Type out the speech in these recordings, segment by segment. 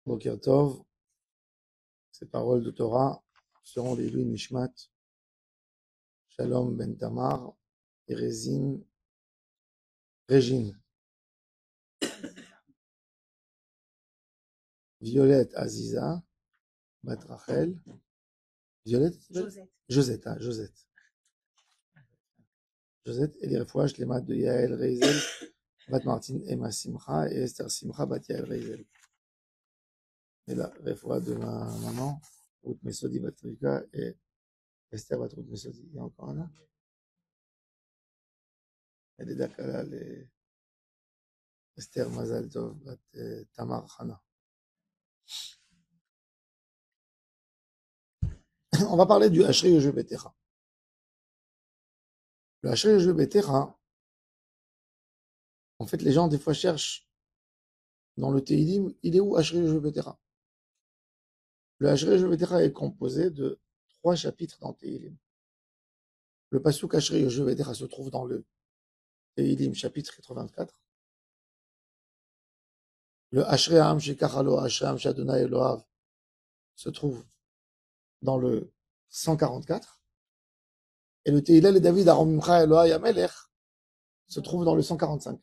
Boker Tov, ces paroles de Torah seront les Louis Nishmat, Shalom Ben Tamar et Régine, Violette Aziza, Bat Rachel, Violette, Josette, et les refouages, les maths de Yael Reizel, Bat Martin Emma Simcha et Esther Simcha, Bat Yael Reizel. Et la refouach de ma maman, Ruth Mesodi Bat Rivka et Esther Bat Ruth Mesodi. Il y a encore un autre. Et les Dakala, les Esther Mazal Tov, Bat Tamar Hana. On va parler du Hachri Yoshe Betera. Le Hachri Yoshe Betera, en fait, les gens, des fois, cherchent dans le Teilim, il est où Hachri Yoshe Betera? Le Hachri Yoshe Betera est composé de 3 chapitres dans le Teilim. Le Pasuk Hachri Yoshe Betera se trouve dans le Teilim, chapitre 84. Le Hachri Ha'am Shekachalo Hashem Shadonai Elohav se trouve dans le 144. Et le Tehilel et David Aromimcha Eloha Yamelech se trouve dans le 145.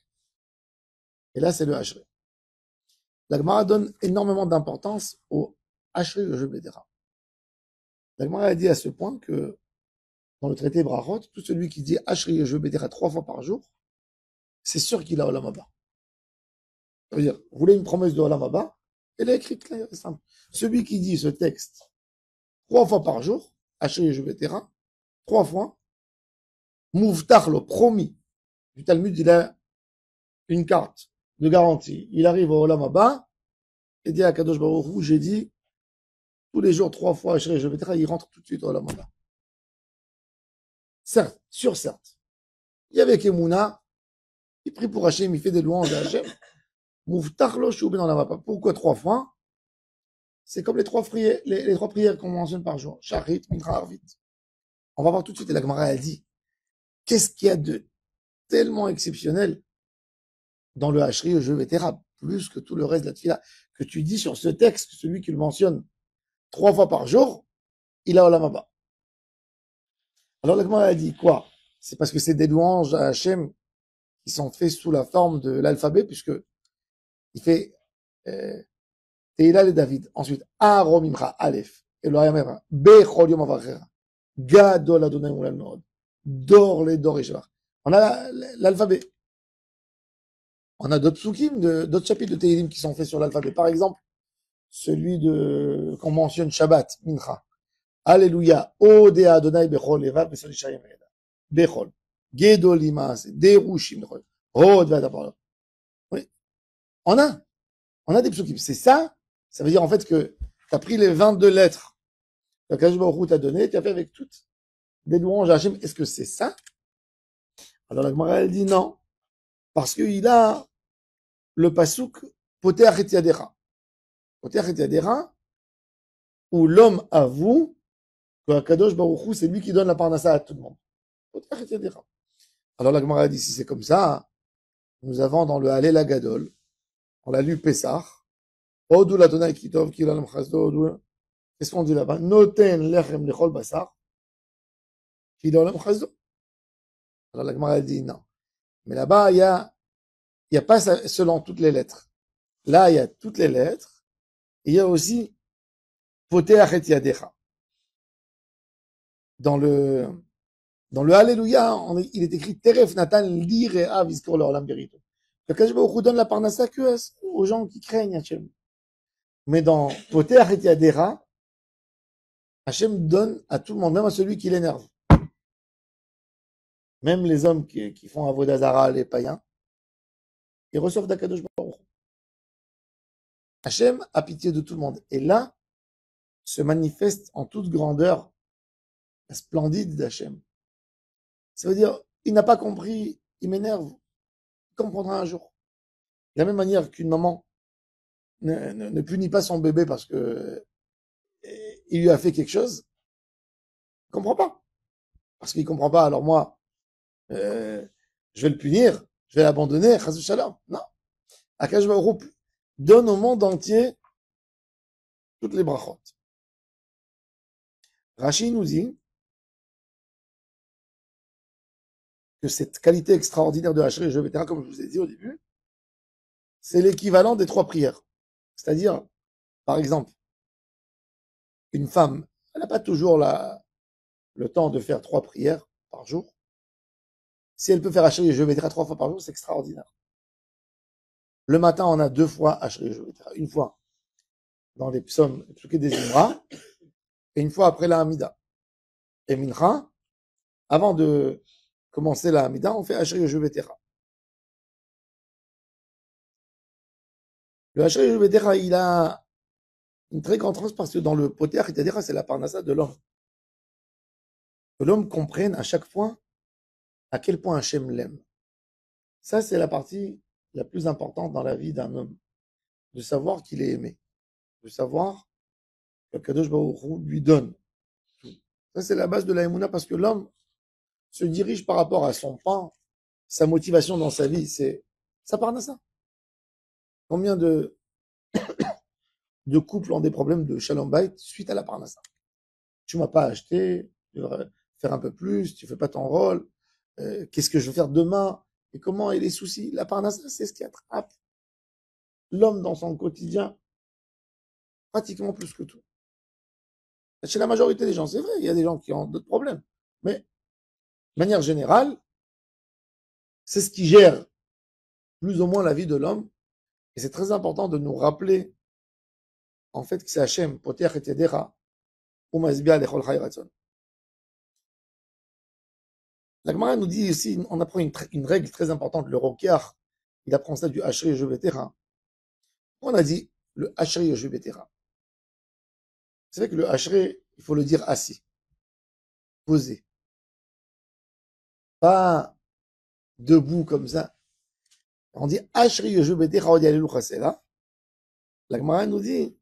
Et là, c'est le Hachri. La Gemara donne énormément d'importance au Hachri Yoshe Betera. La Gemara a dit à ce point que dans le traité Brachot, tout celui qui dit Hachri Yoshe Betera 3 fois par jour, c'est sûr qu'il a Olam Haba. Ça veut dire, vous voulez une promesse de Olam Haba? Elle est écrite claire et simple. Celui qui dit ce texte 3 fois par jour, Hachri Yoshe Betera, 3 fois, Mouvtach le promis du Talmud, il a une carte de garantie. Il arrive au Olam Haba et dit à Kadosh Baruch Hu, j'ai dit tous les jours 3 fois Hachri Yoshe Betera, il rentre tout de suite au Olam Haba. Certes, certes. Il y avait Kemouna, il prie pour Hachem, il fait des louanges à Hachem. Mouvtach lo shou ben Olam Haba. Pourquoi 3 fois? C'est comme les 3 prières qu'on mentionne par jour. Sharit, Mincha, Arvit. On va voir tout de suite, et la Gemara a dit, qu'est-ce qu'il y a de tellement exceptionnel dans le Hachri Yoshe Betera, plus que tout le reste de la tefila, que tu dis sur ce texte, celui qui le mentionne 3 fois par jour, il a Olam Haba. Alors la Gemara a dit quoi? C'est parce que c'est des louanges à Hachem qui sont faits sous la forme de l'alphabet, puisque il fait Tehillah et David. Ensuite, Aaron Mimcha, Aleph, Elohim Mera, Bechol Yom Avachera, Gadol Adonai Moulal Meod, Dor les Dor et Shevar. On a l'alphabet. On a d'autres psukim, d'autres chapitres de Tehillim qui sont faits sur l'alphabet. Par exemple, celui qu'on mentionne Shabbat, Mincha. Alléluia. Ode Adonai Bechol Evav Besol Yishayim Eda. Bechol. Gedol Imas. Derushim. Rod Vadapar. Oui. On a des psukim. C'est ça. Ça veut dire en fait que tu as pris les 22 lettres que Kadosh Baruch Hu t'a donné, tu as fait avec toutes des louanges à Hachem. Est-ce que c'est ça? Alors la Gemara elle dit non. Parce qu'il a le pasuk Poteach et Yadera. Poteach et Yadera, où l'homme avoue que Kadosh Baruch Hu, c'est lui qui donne la parnassa à tout le monde. Poteach et Yadera. Alors la Gemara dit, si c'est comme ça, nous avons dans le Halel Gadol, on l'a lu Pessah, Odou l'Adonai Kitov, Kilalam Chazdo, Odou, qu'est-ce qu'on dit là-bas? Noten lechem lechol basar, Kilalam Chazdo. Alors la Gemara dit non. Mais là-bas, il y a pas selon toutes les lettres. Là, il y a toutes les lettres. Et il y a aussi Poteach et Yadecha. Dans le Alléluia, il est écrit Teref Natan Lirea Vizkor Leolam Berito. Le Kadosh Baruch Hu donne la parnassa que aux gens qui craignent Hachem. Mais dans Poteach et Yadecha, Hachem donne à tout le monde, même à celui qui l'énerve. Même les hommes qui font Avodah Zara, les païens, ils reçoivent d'Akadosh Baruch Hu. Hachem a pitié de tout le monde. Et là, se manifeste en toute grandeur la splendide d'Hachem. Ça veut dire, il n'a pas compris, il m'énerve. Il comprendra un jour. De la même manière qu'une maman ne punit pas son bébé parce que il lui a fait quelque chose, il comprend pas. Parce qu'il comprend pas, alors moi, je vais le punir, je vais l'abandonner, chas v'shalom. Non. Akadosh Baruch Hu donne au monde entier toutes les brachot. Rashi nous dit que cette qualité extraordinaire de Hachri et Jevetera, comme je vous ai dit au début, c'est l'équivalent des 3 prières. C'est-à-dire, par exemple, une femme, elle n'a pas toujours le temps de faire 3 prières par jour. Si elle peut faire Hachri et Jevetera 3 fois par jour, c'est extraordinaire. Le matin, on a 2 fois Hachri et Jevetera. Une fois dans les psaumes, des Zimra, et une fois après la Hamida. Et Mincha, avant de commencer la Hamida, on fait Hachri et Jevetera. Le Hachri et Jevetera, il a une très grande chance parce que dans le Poter Hitadera, c'est la parnassa de l'homme. Que l'homme comprenne à chaque fois à quel point Hachem l'aime. Ça, c'est la partie la plus importante dans la vie d'un homme. De savoir qu'il est aimé. De savoir que Kadosh Baruch Hu lui donne. Ça, c'est la base de la Emouna parce que l'homme se dirige par rapport à son pain, sa motivation dans sa vie, c'est sa parnassa. Combien de couples ont des problèmes de shalom bayit suite à la parnassa? Tu m'as pas acheté, tu devrais faire un peu plus, tu fais pas ton rôle, qu'est-ce que je vais faire demain? Et comment et les soucis? La parnassa, c'est ce qui attrape l'homme dans son quotidien, pratiquement plus que tout. Chez la majorité des gens, c'est vrai, il y a des gens qui ont d'autres problèmes. Mais, de manière générale, c'est ce qui gère plus ou moins la vie de l'homme. Et c'est très important de nous rappeler, en fait, que c'est Hachem, Poter et Tedera, ou Masbia lechol chay ratzon. La Gemara nous dit ici, on apprend une règle très importante, le Rokiach, il apprend ça du Hachri et Jevetera. On a dit le Hachri et Jevetera. C'est vrai que le Hachri, il faut le dire assis, posé. Pas debout comme ça. On dit Hachri et Jevetera, on dit Alelu Chasela. La Gemara nous dit,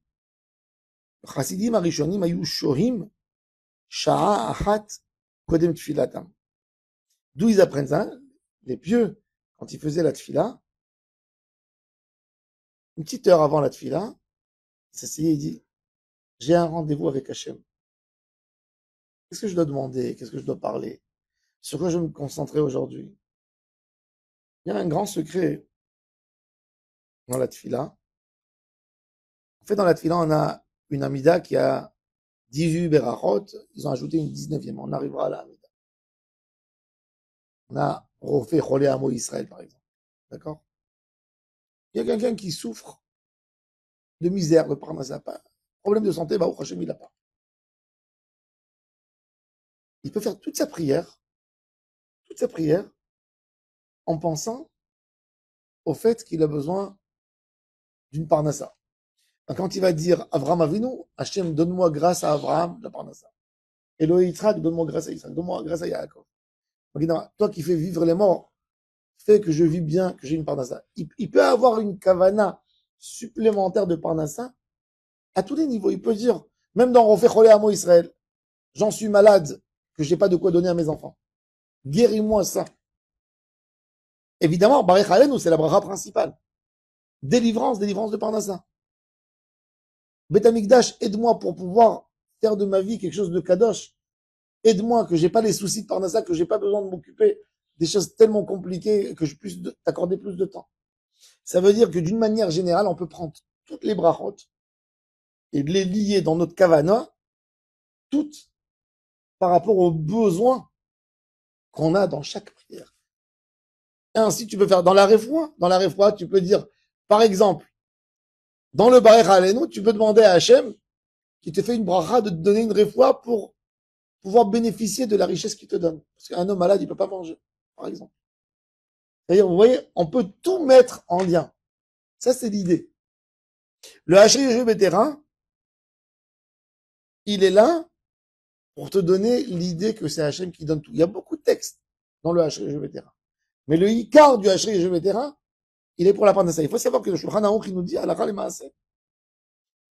Chassidim Arishonim ayu shohim sha'a achat kodem tfilatam. D'où ils apprennent ça? Les pieux, quand ils faisaient la tfila, une petite heure avant la tfila, il s'asseyait et dit, j'ai un rendez-vous avec Hachem. Qu'est-ce que je dois demander? Qu'est-ce que je dois parler? Sur quoi je vais me concentrer aujourd'hui? Il y a un grand secret dans la tfila. En fait, dans la tfila, on a une amida qui a 18 berachot. Ils ont ajouté une 19e. On arrivera à la amida. On a refait Cholé Amo Israël, par exemple. D'accord? Il y a quelqu'un qui souffre de misère, de parnassa, problème de santé, bah, au Hachem, il n'a pas. Il peut faire toute sa prière, en pensant au fait qu'il a besoin d'une parnassa. Quand il va dire Avram Avinu, Hachem, donne-moi grâce à Avraham, la parnassa. Elohim Yitzhak, donne-moi grâce à Yitzhak, donne-moi grâce à Yaakov. Toi qui fais vivre les morts, fais que je vis bien, que j'ai une parnassa. Il peut avoir une kavana supplémentaire de parnassa à tous les niveaux. Il peut dire, même dans Refait Cholé Amo Israël, j'en suis malade, que j'ai pas de quoi donner à mes enfants. Guéris-moi ça. Évidemment, Barech Alenu, c'est la bracha principale. Délivrance de parnassa. Bet Amikdash, aide-moi pour pouvoir faire de ma vie quelque chose de kadosh. Aide-moi que j'ai pas les soucis de parnassa, que j'ai pas besoin de m'occuper des choses tellement compliquées que je puisse t'accorder plus de temps. Ça veut dire que d'une manière générale, on peut prendre toutes les brachot et les lier dans notre kavana, toutes par rapport aux besoins qu'on a dans chaque prière. Et ainsi, tu peux faire dans la refoua, tu peux dire, par exemple, dans le Barech Alenu, tu peux demander à Hachem, qui te fait une bracha, de te donner une refoua pour pouvoir bénéficier de la richesse qu'il te donne. Parce qu'un homme malade, il peut pas manger, par exemple. C'est-à-dire, vous voyez, on peut tout mettre en lien. Ça, c'est l'idée. Le Hachri Jevetera, il est là pour te donner l'idée que c'est Hachem qui donne tout. Il y a beaucoup de textes dans le Hachri Jevetera. Mais le Ikar du Hachri Jevetera, il est pour la parnassa. Il faut savoir que le Shulchan Aruch, il nous dit, Halakha le Maaseh.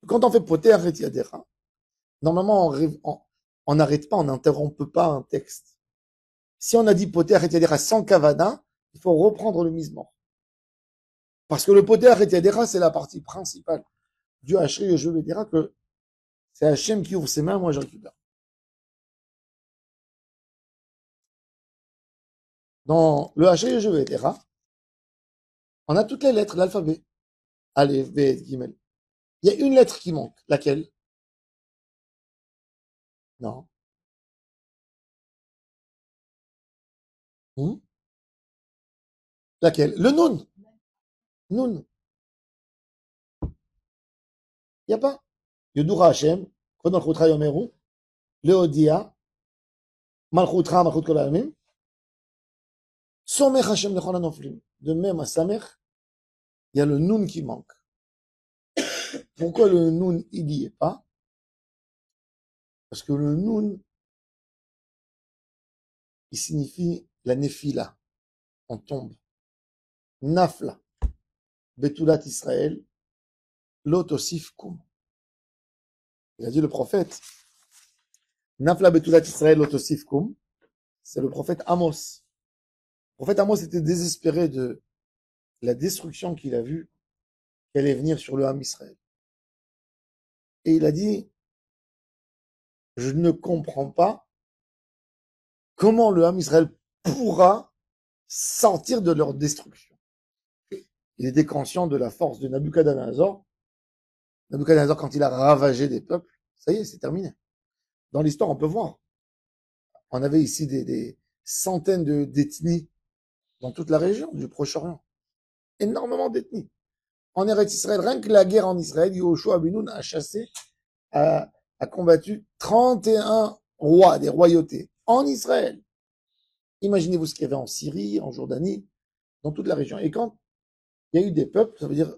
Quand on fait Poter et Yadera, normalement, on n'arrête pas, on n'interrompt pas un texte. Si on a dit Poter et Yadera sans Kavana, il faut reprendre le misement. Parce que le Poter et Yadera, c'est la partie principale du Hachri Jevetera que C'est Hachem qui ouvre ses mains, moi je récupère. Dans le Haché, je vais Tera, on a toutes les lettres de l'alphabet. Aleph, Bet, Gimel. Il y a une lettre qui manque. Laquelle? Non. Hmm? Laquelle? Le Nun. Nun. Il n'y a pas. Yodura Hashem, Kod Malchutra Yomeru, Leodia, Malchutra, Malchut Kol Haamim, Somech Hashem Lechol HaNoflim. De même à Samech, il y a le Nun qui manque. Pourquoi le Nun, il n'y est pas? Parce que le Nun, il signifie la Nefila. On tombe. Nafla. Betulat Israël. Lotosif Kum. Il a dit le prophète. Nafla Betulat Israël Lotosif Kum. C'est le prophète Amos. Le prophète Amos était désespéré de la destruction qu'il a vue qui allait venir sur le Ham Israël. Et il a dit, je ne comprends pas comment le Ham Israël pourra sortir de leur destruction. Il était conscient de la force de Nabuchodonosor. Nabuchodonosor, quand il a ravagé des peuples, ça y est, c'est terminé. Dans l'histoire, on peut voir. On avait ici des centaines d'ethnies dans toute la région du Proche-Orient. Énormément d'ethnies. En Eretz Israël, rien que la guerre en Israël, Yehoshua ben Nun a chassé, a combattu 31 rois, des royautés, en Israël. Imaginez-vous ce qu'il y avait en Syrie, en Jordanie, dans toute la région. Et quand il y a eu des peuples, ça veut dire,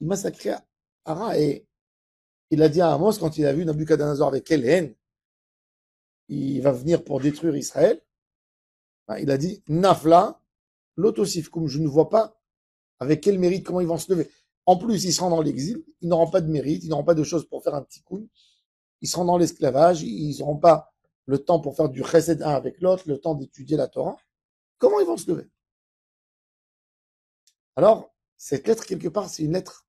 il massacrait Ara, et il a dit à Amos, quand il a vu Nabuchodonosor avec quelle haine il va venir pour détruire Israël, il a dit, Nafla, l'otosif, comme je ne vois pas avec quel mérite, comment ils vont se lever. En plus, ils seront dans l'exil, ils n'auront pas de mérite, ils n'auront pas de choses pour faire un petit coup, ils seront dans l'esclavage, ils n'auront pas le temps pour faire du chesed un avec l'autre, le temps d'étudier la Torah. Comment ils vont se lever? Alors, cette lettre, quelque part, c'est une lettre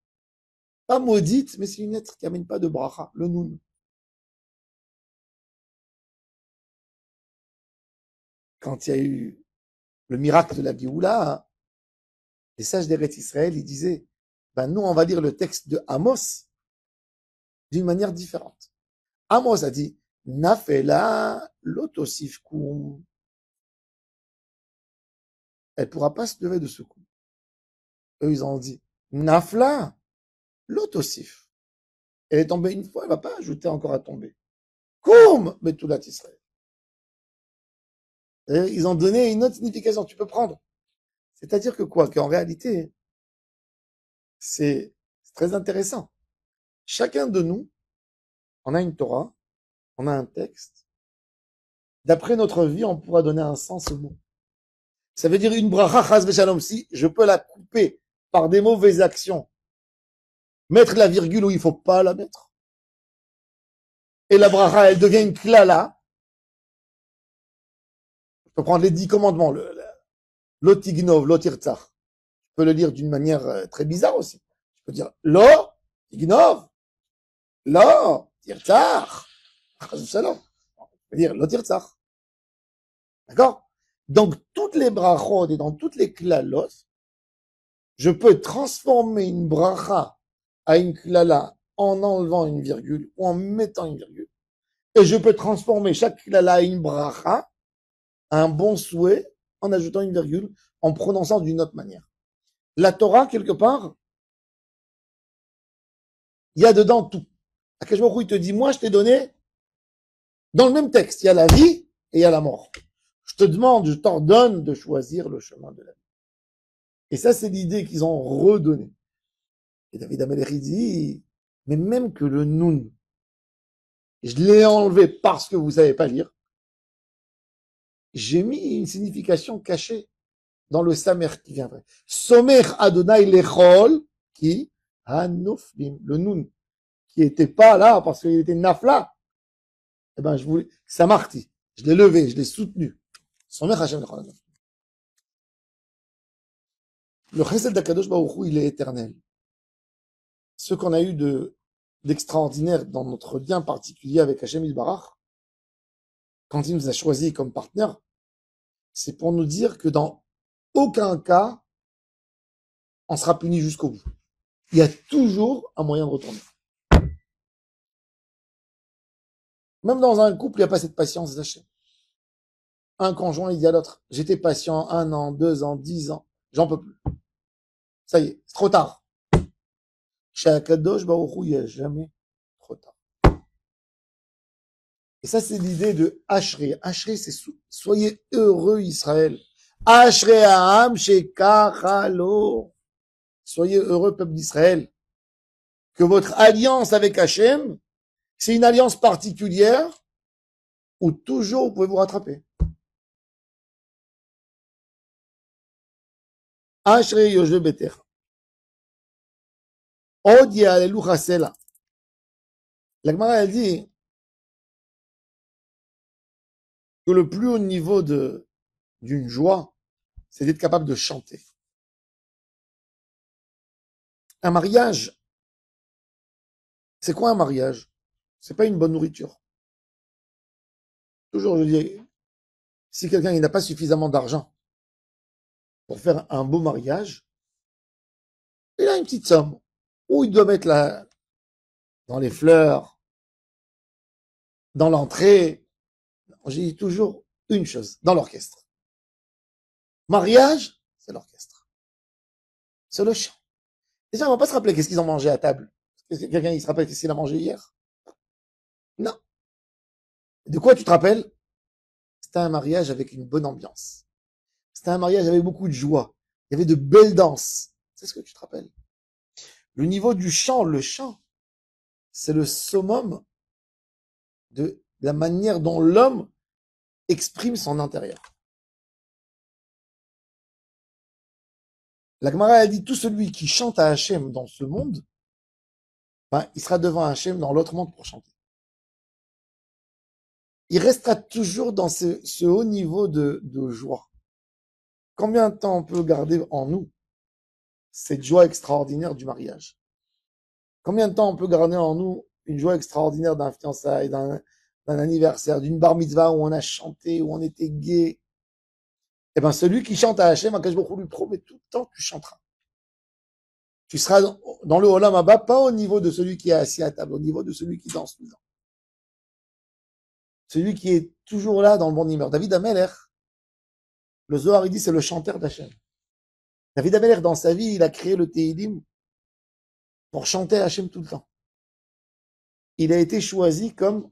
pas maudite, mais c'est une lettre qui amène pas de bracha, le Nun. Quand il y a eu le miracle de la Géoula, les sages d'Eretz Israël, ils disaient, ben nous, on va lire le texte de Amos d'une manière différente. Amos a dit, Nafela lotosifkum. Elle pourra pas se lever de ce coup. Eux, ils ont dit, Nafla lotosif. Elle est tombée une fois, elle va pas ajouter encore à tomber. Koum, Betulat Israël. Et ils ont donné une autre signification, tu peux prendre. C'est-à-dire que quoi? Qu'en réalité, c'est très intéressant. Chacun de nous, on a une Torah, on a un texte. D'après notre vie, on pourra donner un sens au mot. Ça veut dire une bracha chas v'shalom. Si je peux la couper par des mauvaises actions, mettre la virgule où il faut pas la mettre, et la bracha, elle devient une klala. Je peux prendre les 10 commandements, l'otignov, l'otirtzach. Je peux le lire d'une manière très bizarre aussi. Je peux dire lo, tignov, lo, tirtzach. Chas v'shalom. Je peux dire lo tirtzach. D'accord? Donc, toutes les brachot et dans toutes les klalos, je peux transformer une bracha à une klala en enlevant une virgule ou en mettant une virgule. Et je peux transformer chaque klala à une bracha, à un bon souhait, en ajoutant une virgule, en prononçant d'une autre manière. La Torah, quelque part, il y a dedans tout. Akash Baruch Hu, il te dit, moi, je t'ai donné, dans le même texte, il y a la vie et il y a la mort. Je te demande, je t'ordonne de choisir le chemin de la vie. Et ça, c'est l'idée qu'ils ont redonnée. Et David Amelech dit, mais même que le Nun, je l'ai enlevé parce que vous savez pas lire, j'ai mis une signification cachée dans le Samer qui vient après. Somer Adonai Lechol, qui, Hanoflim, le Nun, qui était pas là parce qu'il était Nafla. Eh ben, je voulais, Samarti. Je l'ai levé, je l'ai soutenu. Somer Hashem Lechol. Le Chesed d'Akadosh Baruch Hu, il est éternel. Ce qu'on a eu de d'extraordinaire dans notre lien particulier avec Hachem Yisbarach, quand il nous a choisis comme partenaire, c'est pour nous dire que dans aucun cas, on sera puni jusqu'au bout. Il y a toujours un moyen de retourner. Même dans un couple, il n'y a pas cette patience d'Hachem. Un conjoint, il dit à l'autre, j'étais patient 1 an, 2 ans, 10 ans, j'en peux plus. Ça y est, c'est trop tard. Chez Akadosh Baruch Hu, il n'y a jamais trop tard. Et ça, c'est l'idée de Ashrei. Ashrei, c'est soyez heureux, Israël. Ashrei Ha'am Shekachalo. Soyez heureux, peuple d'Israël. Que votre alliance avec Hachem, c'est une alliance particulière où toujours vous pouvez vous rattraper. Ashrei Yoshve Beter. Od Ya'alelu Chasela. La Gemara, elle dit que le plus haut niveau d'une joie, c'est d'être capable de chanter. Un mariage, c'est quoi un mariage? C'est pas une bonne nourriture. Toujours, je dis, si quelqu'un n'a pas suffisamment d'argent pour faire un beau mariage, il a une petite somme où il doit mettre dans les fleurs, dans l'entrée. J'ai dit toujours une chose, dans l'orchestre. Mariage, c'est l'orchestre. C'est le chant. Déjà, on va pas se rappeler qu'est-ce qu'ils ont mangé à table. Quelqu'un, il se rappelle qu'est-ce qu'il a mangé hier? Non. De quoi tu te rappelles? C'était un mariage avec une bonne ambiance. C'était un mariage avec beaucoup de joie. Il y avait de belles danses. C'est ce que tu te rappelles. Le niveau du chant, le chant, c'est le summum de la manière dont l'homme exprime son intérieur. La Gemara a dit, tout celui qui chante à Hachem dans ce monde, ben, il sera devant Hachem dans l'autre monde pour chanter. Il restera toujours dans ce haut niveau de joie. Combien de temps on peut garder en nous cette joie extraordinaire du mariage? Combien de temps on peut garder en nous une joie extraordinaire d'un fiançailles, d'un anniversaire, d'une bar mitzvah où on a chanté, où on était gai? Eh ben, celui qui chante à Hachem, Akash Baruch Hu lui promet tout le temps, tu chanteras. Tu seras dans le Olam Haba, pas au niveau de celui qui est assis à table, au niveau de celui qui danse tout le temps. Celui qui est toujours là dans le bon humeur. David Ameler, le Zohar, il dit, c'est le chanteur d'Hachem. David Ameler, dans sa vie, il a créé le Tehilim pour chanter Hachem tout le temps. Il a été choisi comme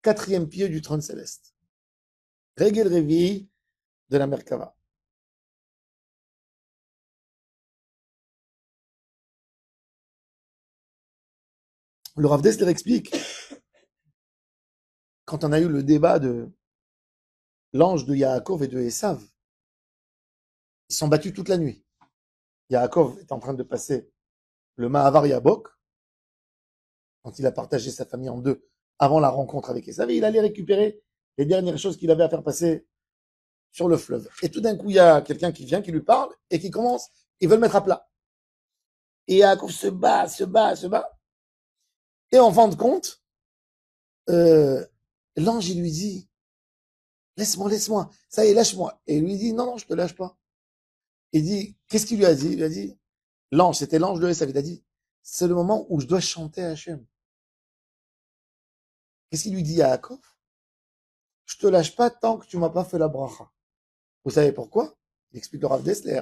4e pied du trône céleste. Regel Revi de la Merkava. Le Rav Dessler explique, quand on a eu le débat de l'ange de Yaakov et de Esav, ils sont battus toute la nuit. Yaakov est en train de passer le Mahavar Yabok, quand il a partagé sa famille en deux avant la rencontre avec Esav, et il allait récupérer les dernières choses qu'il avait à faire passer sur le fleuve. Et tout d'un coup, il y a quelqu'un qui vient, qui lui parle, et qui commence, il veut le mettre à plat. Et Yaakov se bat. Et en fin de compte, l'ange, il lui dit, laisse-moi, ça y est, lâche-moi. Et il lui dit, non, je te lâche pas. Il dit, qu'est-ce qu'il lui a dit? Il lui a dit, l'ange, c'était l'ange de Esav, il a dit, c'est le moment où je dois chanter à Hachem. Qu'est-ce qu'il lui dit à Yaakov? Je te lâche pas tant que tu m'as pas fait la bracha. Vous savez pourquoi? Il explique le Rav Dessler.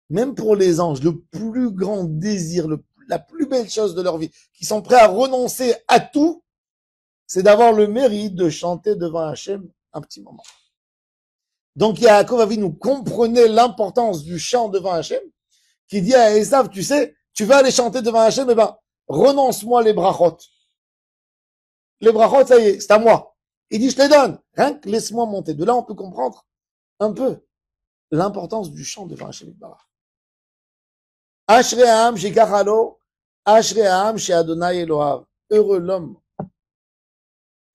Même pour les anges, le plus grand désir, la plus belle chose de leur vie, qui sont prêts à renoncer à tout, c'est d'avoir le mérite de chanter devant Hachem un petit moment. Donc Yaakov Avinu comprenait l'importance du chant devant Hachem, qui dit à Esav, tu sais, tu vas aller chanter devant Hachem, eh ben, renonce-moi les brachot. Les brachot, ça y est, c'est à moi. Il dit, je te les donne. Rien que laisse-moi monter. De là, on peut comprendre un peu l'importance du chant devant Hachem Yitbarach. Ashrei Ha'am shekachalo, Ashrei Ha'am she'Adonai Elohav. Heureux l'homme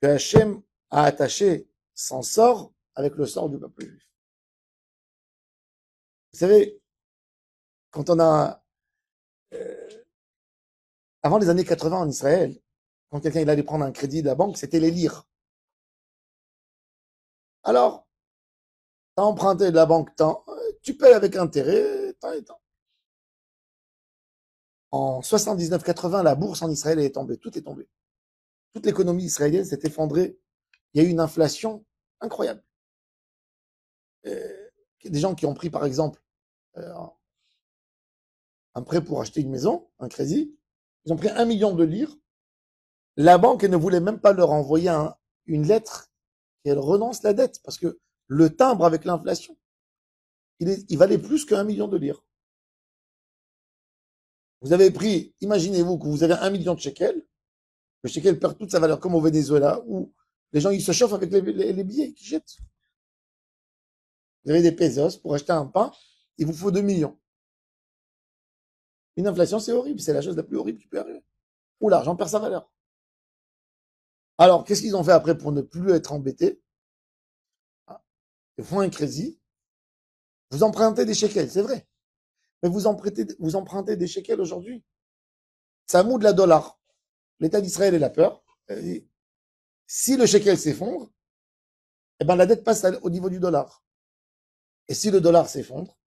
que Hachem a attaché son sort avec le sort du peuple juif. Vous savez, quand on a Avant les années 80 en Israël, quand quelqu'un il allait prendre un crédit de la banque, c'était les lires. Alors, t'as emprunté de la banque tant, tu payes avec intérêt, tant et tant. En 79-80, la bourse en Israël est tombée, tout est tombé. Toute l'économie israélienne s'est effondrée. Il y a eu une inflation incroyable. Des gens qui ont pris, par exemple, euh, un prêt pour acheter une maison, un crédit, ils ont pris 1 million de lire. La banque ne voulait même pas leur envoyer une lettre qu'elle renonce la dette, parce que le timbre avec l'inflation, il valait plus qu'1 million de lire. Vous avez pris, imaginez-vous que vous avez 1 million de shekels, le shekel perd toute sa valeur, comme au Venezuela, où les gens ils se chauffent avec les billets qu'ils jettent. Vous avez des pesos pour acheter un pain, il vous faut 2 millions. Une inflation, c'est horrible, c'est la chose la plus horrible qui peut arriver. Ou l'argent perd sa valeur. Alors, qu'est-ce qu'ils ont fait après pour ne plus être embêtés? Ils font un crédit, vous empruntez des shekels, c'est vrai, mais vous empruntez des shekels aujourd'hui. Ça moud la dollar. L'État d'Israël a peur. Si le shekel s'effondre, eh ben, la dette passe au niveau du dollar. Et si le dollar s'effondre,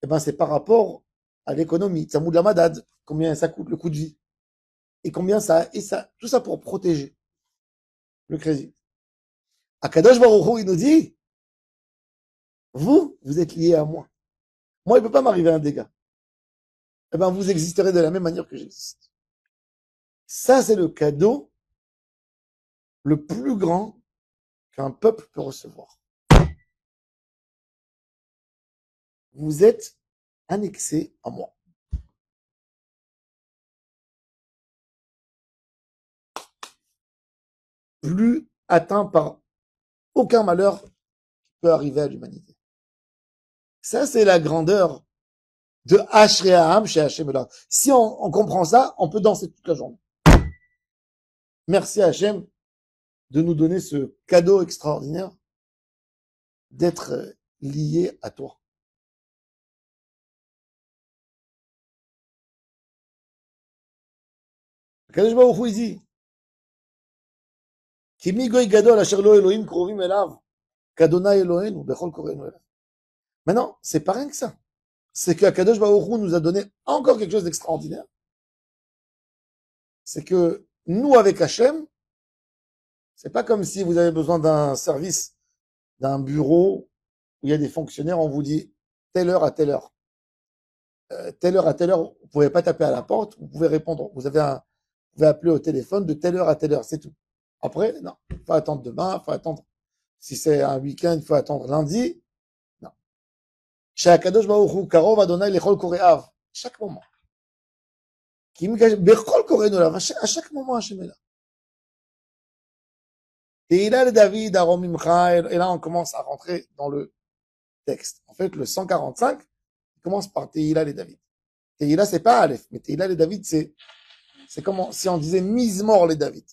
eh ben, c'est par rapport à l'économie. Ça moud la madad. Combien ça coûte, le coût de vie. Et combien ça, tout ça pour protéger le crédit. Akadosh Baruch Hu, il nous dit, vous êtes liés à moi. Moi, il ne peut pas m'arriver un dégât. Eh ben, vous existerez de la même manière que j'existe. Ça, c'est le cadeau le plus grand qu'un peuple peut recevoir. Vous êtes annexés à moi. Plus atteint par aucun malheur qui peut arriver à l'humanité. Ça, c'est la grandeur de Ashreaham chez Hachem. Si on comprend ça, on peut danser toute la journée. Merci à Hachem de nous donner ce cadeau extraordinaire d'être lié à toi. Kadosh Baruch Hu dit, כי מי גוי גדול אשר לא אלוהים קרובים אליו, qu'Adonai Elohenu, bechol korenu elav. Maintenant, c'est pas rien que ça. C'est que Kadosh Baruch Hu nous a donné encore quelque chose d'extraordinaire. C'est que nous, avec Hachem, c'est pas comme si vous avez besoin d'un service, d'un bureau où il y a des fonctionnaires, on vous dit telle heure à telle heure. Telle heure à telle heure, vous pouvez pas taper à la porte, vous pouvez répondre. Vous pouvez appeler au téléphone de telle heure à telle heure, c'est tout. Après, non. Il faut attendre demain, il faut attendre. Si c'est un week-end, il faut attendre lundi. Non. Shakadosh Baruch Hu, Karov Adonai Lechol Koreav. Chaque moment. Bechol Korenu, à chaque moment, Hachem est là. Et là, le David, Arom Imcha, et là, on commence à rentrer dans le texte. En fait, le 145, il commence par Tehila les David. Tehila, c'est pas Aleph, mais Tehila les David, c'est comme si on disait Mizmor les David.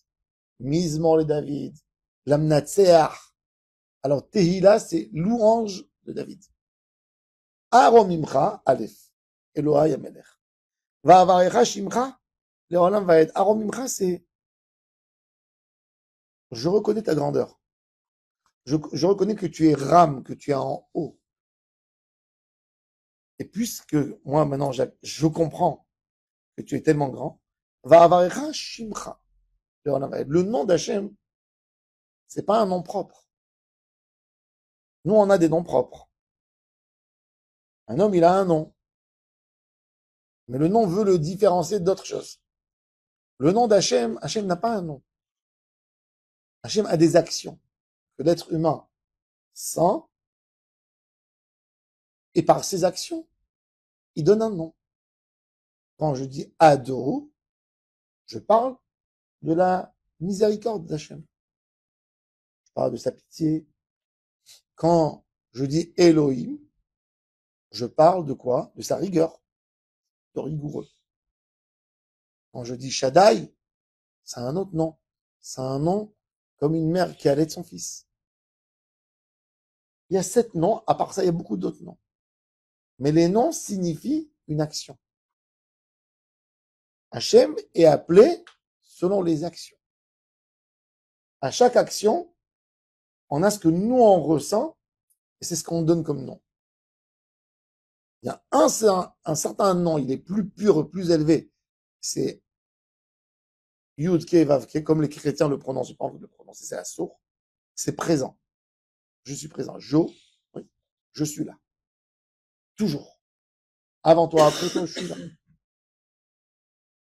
Mizmor les David. Lamnatseach. Alors, Tehila, c'est louange de David. Arom Imcha, Aleph. Elohai Yamelech. Va'avarecha Shimcha, Leolam Vaed. Arom Imcha, c'est je reconnais ta grandeur. Je reconnais que tu es Ram, que tu es en haut. Et puisque moi, maintenant, je comprends que tu es tellement grand, Va'avarecha Shimcha. Le nom d'Hachem, c'est pas un nom propre. Nous, on a des noms propres. Un homme, il a un nom. Mais le nom veut le différencier d'autres choses. Le nom d'Hachem, Hachem n'a pas un nom. Hachem a des actions que l'être humain sent, et par ses actions, il donne un nom. Quand je dis Ado, je parle de la miséricorde d'Hachem. Je parle de sa pitié. Quand je dis Elohim, je parle de quoi? De sa rigueur, de rigoureux. Quand je dis Shaddai, c'est un autre nom. C'est un nom comme une mère qui allait de son fils. Il y a 7 noms, à part ça, il y a beaucoup d'autres noms. Mais les noms signifient une action. Hachem est appelé selon les actions. À chaque action, on a ce que nous on ressent et c'est ce qu'on donne comme nom. Il y a un certain nom, il est plus pur, plus élevé. C'est Yud Ke Vav Ke, comme les chrétiens le prononcent. J'ai pas envie de le prononcer, c'est Assour. C'est présent. Je suis présent. Oui, je suis là. Toujours. Avant toi, après toi, je suis là.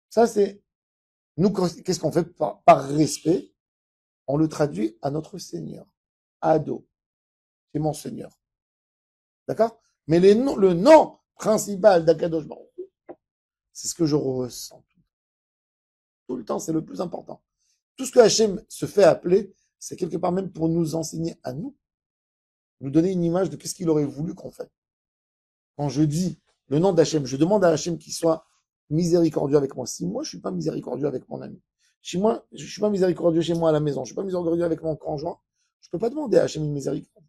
Ça, c'est, nous, qu'est-ce qu'on fait par respect? On le traduit à notre Seigneur. Ado. C'est mon Seigneur. D'accord? Mais le nom principal d'Akadosh Baruch Hu, c'est ce que je ressens. Tout le temps, c'est le plus important. Tout ce que Hachem se fait appeler, c'est quelque part même pour nous enseigner à nous donner une image de qu'est-ce qu'il aurait voulu qu'on fasse. Quand je dis le nom d'Hachem, je demande à Hachem qu'il soit miséricordieux avec moi. Si moi, je suis pas miséricordieux avec mon ami, si moi, je suis pas miséricordieux chez moi à la maison, je suis pas miséricordieux avec mon conjoint, je peux pas demander à Hachem une miséricorde.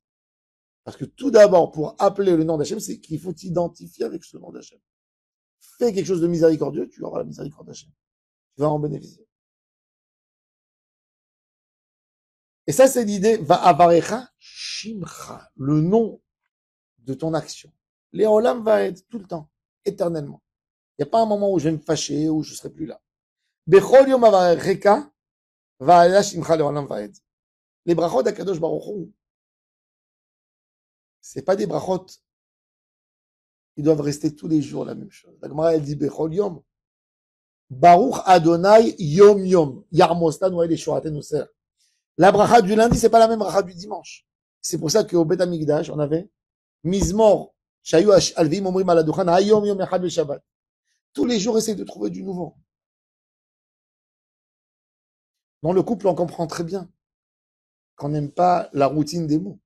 Parce que tout d'abord, pour appeler le nom d'Hachem, c'est qu'il faut t'identifier avec ce nom d'Hachem. Fais quelque chose de miséricordieux, tu auras la miséricorde d'Hachem. Tu vas en bénéficier. Et ça, c'est l'idée, va avarecha shimcha, le nom de ton action. Léolam va être tout le temps, éternellement. Il n'y a pas un moment où je vais me fâcher, où je ne serai plus là. Bechol yom avarecha, va ala shimcha léolam va être. Les brachot d'Akadosh Baruch Hu, c'est pas des brachot, ils doivent rester tous les jours la même chose. La Gemara, elle dit Bechol yom, Baruch Adonai yom yom, yarmostan wa eleshoraten user. La bracha du lundi, c'est pas la même bracha du dimanche. C'est pour ça qu'au Bet Amikdash, on avait Mizmor, Shayu Alvim Omrim Aladukhan, Hayom Yom Echad Shabbat. Tous les jours, essaye de trouver du nouveau. Dans le couple, on comprend très bien qu'on n'aime pas la routine des mots.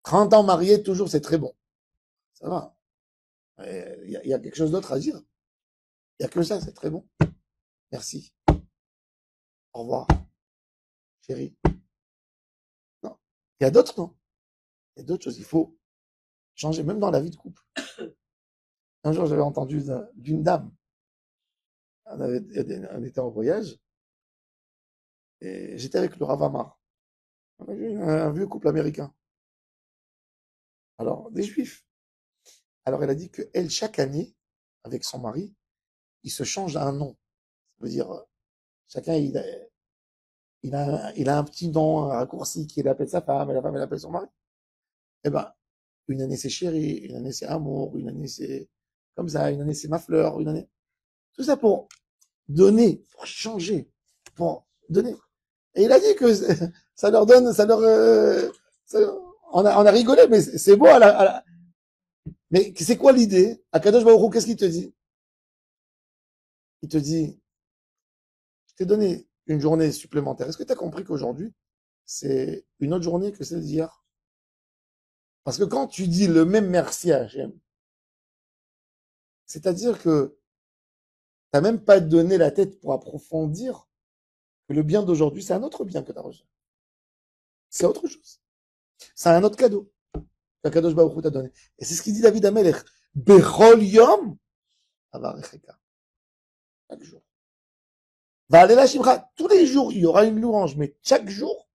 30 ans mariés, toujours, c'est très bon. Ça va. Il y a quelque chose d'autre à dire. Il n'y a que ça, c'est très bon. Merci. Au revoir. Chérie. Non. Il y a d'autres, non? Il y a d'autres choses. Il faut changer, même dans la vie de couple. Un jour, j'avais entendu d'une dame. On était en voyage. Et j'étais avec le Rav Amar. On a vu un vieux couple américain. Alors, des juifs. Alors, elle a dit que elle, chaque année, avec son mari, il se change un nom. Ça veut dire, chacun, il a un petit nom, un raccourci qu'il appelle sa femme, et la femme, elle appelle son mari. Eh ben, une année c'est chérie, une année c'est amour, une année c'est comme ça, une année c'est ma fleur, une année. Tout ça pour donner, pour changer, pour donner. Et il a dit que ça leur donne, on a rigolé, mais c'est beau mais c'est quoi l'idée? Akadosh Baruch Hu, qu'est-ce qu'il te dit? Il te dit, je t'ai donné une journée supplémentaire. Est-ce que tu as compris qu'aujourd'hui, c'est une autre journée que celle d'hier? Parce que quand tu dis le même merci à Hachem, c'est-à-dire que t'as même pas donné la tête pour approfondir que le bien d'aujourd'hui, c'est un autre bien que tu as reçu. C'est autre chose. C'est un autre cadeau. Qu'Akadosh Baruch Hu t'a donné. Et c'est ce qu'il dit David Amelech. Bechol yom avarecheka. Chaque jour. Va aller la shimcha. Tous les jours, il y aura une louange, mais chaque jour,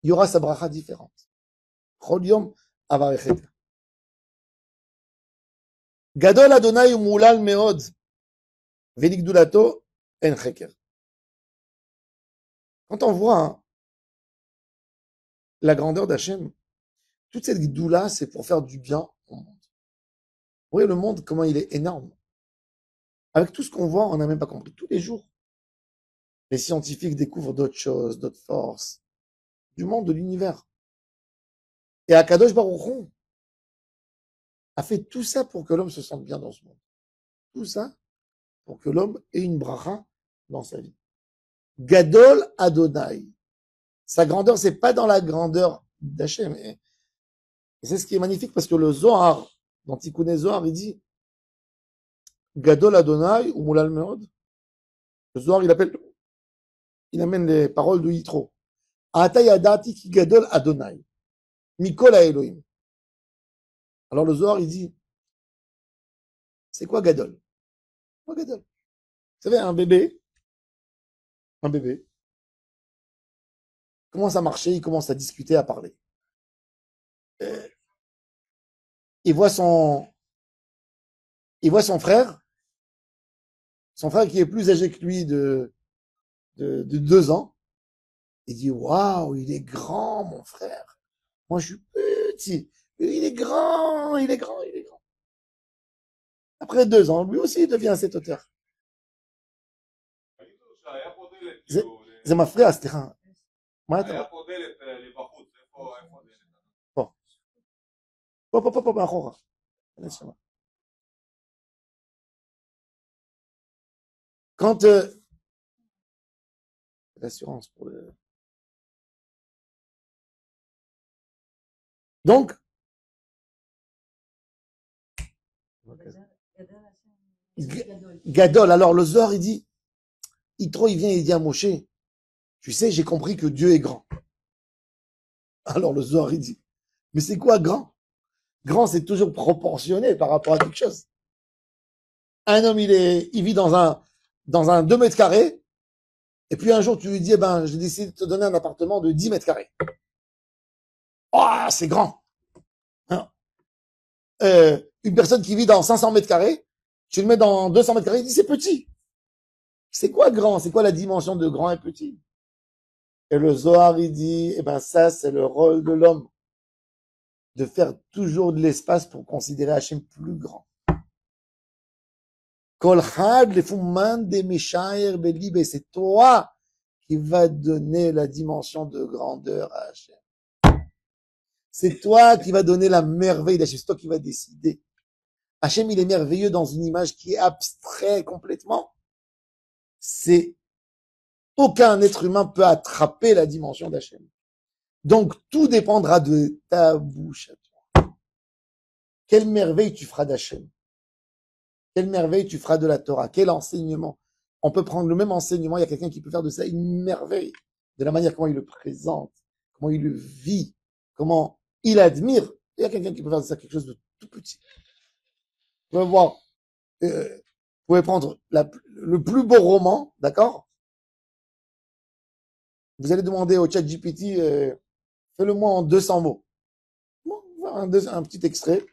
il y aura sa bracha différente. Bechol yom avarecheka. Gadol Adonai umulal meod. Velikdulato en cheker. Quand on voit la grandeur d'Hachem, toute cette gdoula, c'est pour faire du bien au monde. Vous voyez le monde, comment il est énorme. Avec tout ce qu'on voit, on n'a même pas compris. Tous les jours, les scientifiques découvrent d'autres choses, d'autres forces, du monde, de l'univers. Et Akadosh Baruch Hu a fait tout ça pour que l'homme se sente bien dans ce monde. Tout ça pour que l'homme ait une bracha dans sa vie. Gadol Adonai. Sa grandeur, c'est pas dans la grandeur d'Hachem. Et c'est ce qui est magnifique parce que le Zohar, dans Tikkuné Zohar, il dit Gadol Adonai ou Moulal Meod. Le Zohar, il amène les paroles de Yitro. Ata yadati ki Gadol Adonai. Mikol Elohim. Alors le Zohar, il dit c'est quoi Gadol? Moi, Gadol. Vous savez, un bébé, commence à marcher, il commence à discuter, à parler. Euh, il voit son, il voit son frère qui est plus âgé que lui de 2 ans. Il dit, waouh, il est grand, mon frère. Moi, je suis petit. Il est grand, il est grand, il est grand. Après 2 ans, lui aussi, il devient à cette hauteur. זה, זה מפריע, סליחה. מה אתה... היה פה דלת לבחוץ, איפה דלת? פה. פה, מאחורה. Quand... l'assurance pour le... Donc... Gadol, alors le Zohar, il dit... Yitro, il vient et il dit à Moshe, tu sais, j'ai compris que Dieu est grand. Alors le Zohar, il dit, mais c'est quoi grand? Grand, c'est toujours proportionné par rapport à quelque chose. Un homme, il vit dans un 2 mètres carrés, et puis un jour, tu lui dis, eh ben, j'ai décidé de te donner un appartement de 10 mètres carrés. Oh, c'est grand. Hein. Une personne qui vit dans 500 mètres carrés, tu le mets dans 200 mètres carrés, il dit, c'est petit. C'est quoi grand? C'est quoi la dimension de grand et petit? Et le Zohar, il dit, eh ben, ça, c'est le rôle de l'homme. De faire toujours de l'espace pour considérer Hachem plus grand. C'est toi qui va donner la dimension de grandeur à Hachem. C'est toi qui va donner la merveille d'Hachem. C'est toi qui va décider. Hachem, il est merveilleux dans une image qui est abstraite complètement. C'est aucun être humain peut attraper la dimension d'Hachem. Donc tout dépendra de ta bouche à toi. Quelle merveille tu feras d'Hachem? Quelle merveille tu feras de la Torah? Quel enseignement? On peut prendre le même enseignement, il y a quelqu'un qui peut faire de ça une merveille, de la manière comment il le présente, comment il le vit, comment il admire. Il y a quelqu'un qui peut faire de ça quelque chose de tout petit. Vous pouvez voir, vous pouvez prendre le plus beau roman, d'accord? Vous allez demander au chat GPT, fais-le-moi en 200 mots. Bon, un petit extrait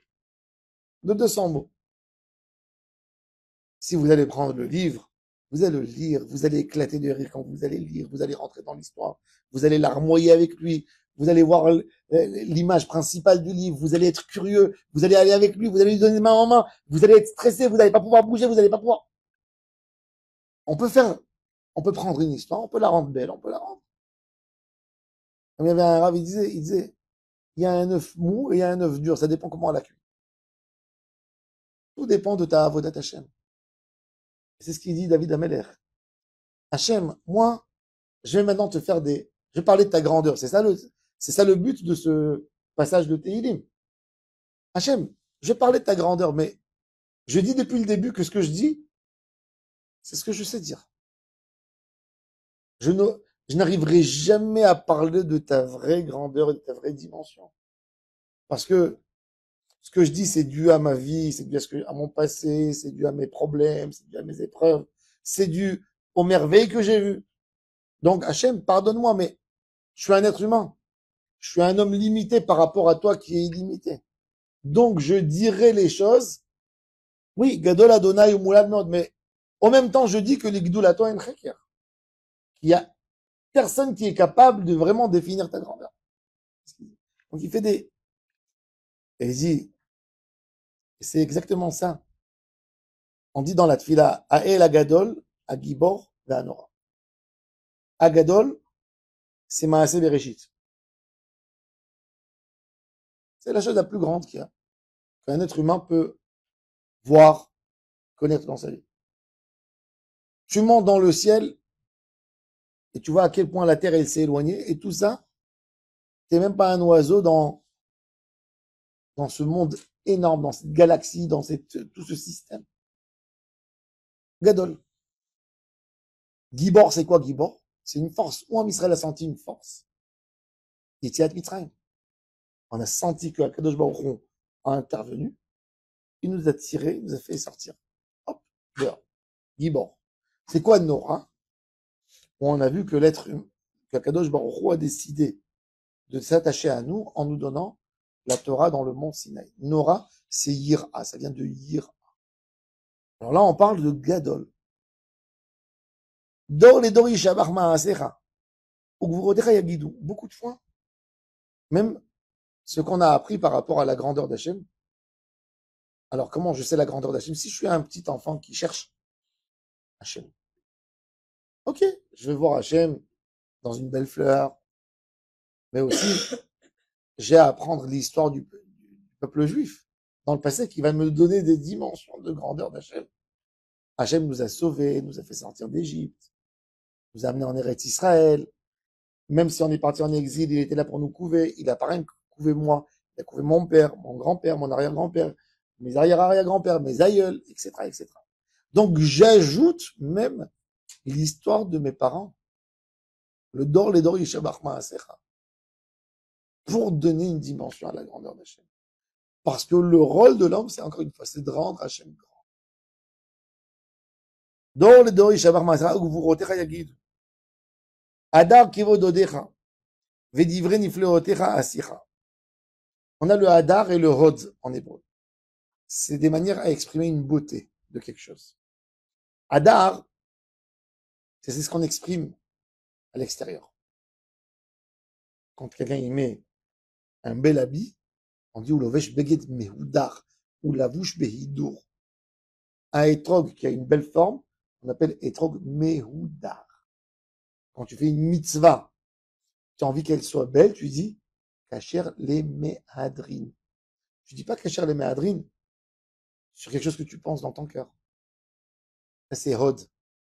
de 200 mots. Si vous allez prendre le livre, vous allez le lire, vous allez éclater de rire quand vous allez lire, vous allez rentrer dans l'histoire, vous allez larmoyer avec lui, vous allez voir l'image principale du livre, vous allez être curieux, vous allez aller avec lui, vous allez lui donner main en main, vous allez être stressé, vous n'allez pas pouvoir bouger, vous n'allez pas pouvoir. On peut prendre une histoire, on peut la rendre belle, on peut la rendre. Comme il y avait un rave, il disait, il y a un œuf mou et il y a un œuf dur, ça dépend comment on l'a cuit. Tout dépend de ta avodat Hashem. C'est ce qu'il dit David Ameler. Hachem, moi, je vais maintenant te faire je vais parler de ta grandeur. C'est ça le but de ce passage de Tehillim. Hachem, je vais parler de ta grandeur, mais je dis depuis le début que ce que je dis, c'est ce que je sais dire. Je n'arriverai jamais à parler de ta vraie grandeur et de ta vraie dimension. Parce que ce que je dis, c'est dû à ma vie, c'est dû à mon passé, c'est dû à mes problèmes, c'est dû à mes épreuves, c'est dû aux merveilles que j'ai vues. Donc, Hachem, pardonne-moi, mais je suis un être humain. Je suis un homme limité par rapport à toi qui est illimité. Donc, je dirai les choses. Oui, Gadol Adonai ou Moulad Nod, mais en même temps, je dis que les Gdoulato en Chekir. Il y a personne qui est capable de vraiment définir ta grandeur. Donc, il fait et il dit, c'est exactement ça. On dit dans la tfila, Ael Agadol, Agibor, Ve'anora. Agadol, c'est Maaseh Bereshit. C'est la chose la plus grande qu'il y a, qu'un être humain peut voir, connaître dans sa vie. Tu montes dans le ciel et tu vois à quel point la terre elle s'est éloignée et tout ça, t'es même pas un oiseau dans ce monde énorme, dans cette galaxie, dans tout ce système. Gadol. Gibor, c'est quoi Gibor? C'est une force. Où Israël a senti une force? Yetziat Mitzrayim. On a senti que Akadosh Baruch Hu a intervenu. Il nous a tirés, il nous a fait sortir. Hop, dehors. Gibor. C'est quoi Nora? On a vu que qu'Akadosh Baruch Hu a décidé de s'attacher à nous en nous donnant la Torah dans le mont Sinaï. Nora, c'est Yira, ça vient de Yira. Alors là, on parle de Gadol. Dor les Dori Shabar Maasecha. Ugvurotecha Yagidou. Beaucoup de fois, même ce qu'on a appris par rapport à la grandeur d'Hachem. Alors, comment je sais la grandeur d'Hachem? Si je suis un petit enfant qui cherche Hachem. Ok, je vais voir Hachem dans une belle fleur, mais aussi, j'ai à apprendre l'histoire du peuple juif dans le passé qui va me donner des dimensions de grandeur d'Hachem. Hachem nous a sauvés, nous a fait sortir d'Égypte, nous a amenés en Eretz Israël. Même si on est parti en exil, il était là pour nous couver. Il a pas rien couvé moi. Il a couvé mon père, mon grand-père, mon arrière-grand-père, mes arrière-arrière-grands-pères, mes aïeuls, etc., etc. Donc, j'ajoute même l'histoire de mes parents. Le Dor, les Dor, Yishabach Maasecha. Pour donner une dimension à la grandeur d'Hachem. Parce que le rôle de l'homme, c'est encore une fois, c'est de rendre Hachem grand. Dor, les Dor, Yishabach Maasecha, Ugvurotecha Yagid. Adar Kivododecha. Vedivre Nifleotecha Asicha. On a le Hadar et le Hod en hébreu. C'est des manières à exprimer une beauté de quelque chose. Hadar, c'est ce qu'on exprime à l'extérieur. Quand quelqu'un y met un bel habit, on dit Ulovesh beged mehudar, ou lavush behidur. Un étrog qui a une belle forme, on appelle étrog mehudar. Quand tu fais une mitzvah, tu as envie qu'elle soit belle, tu dis Kacher les mehadrin. Tu dis pas Kacher les mehadrin sur quelque chose que tu penses dans ton cœur. Ça, c'est Hod.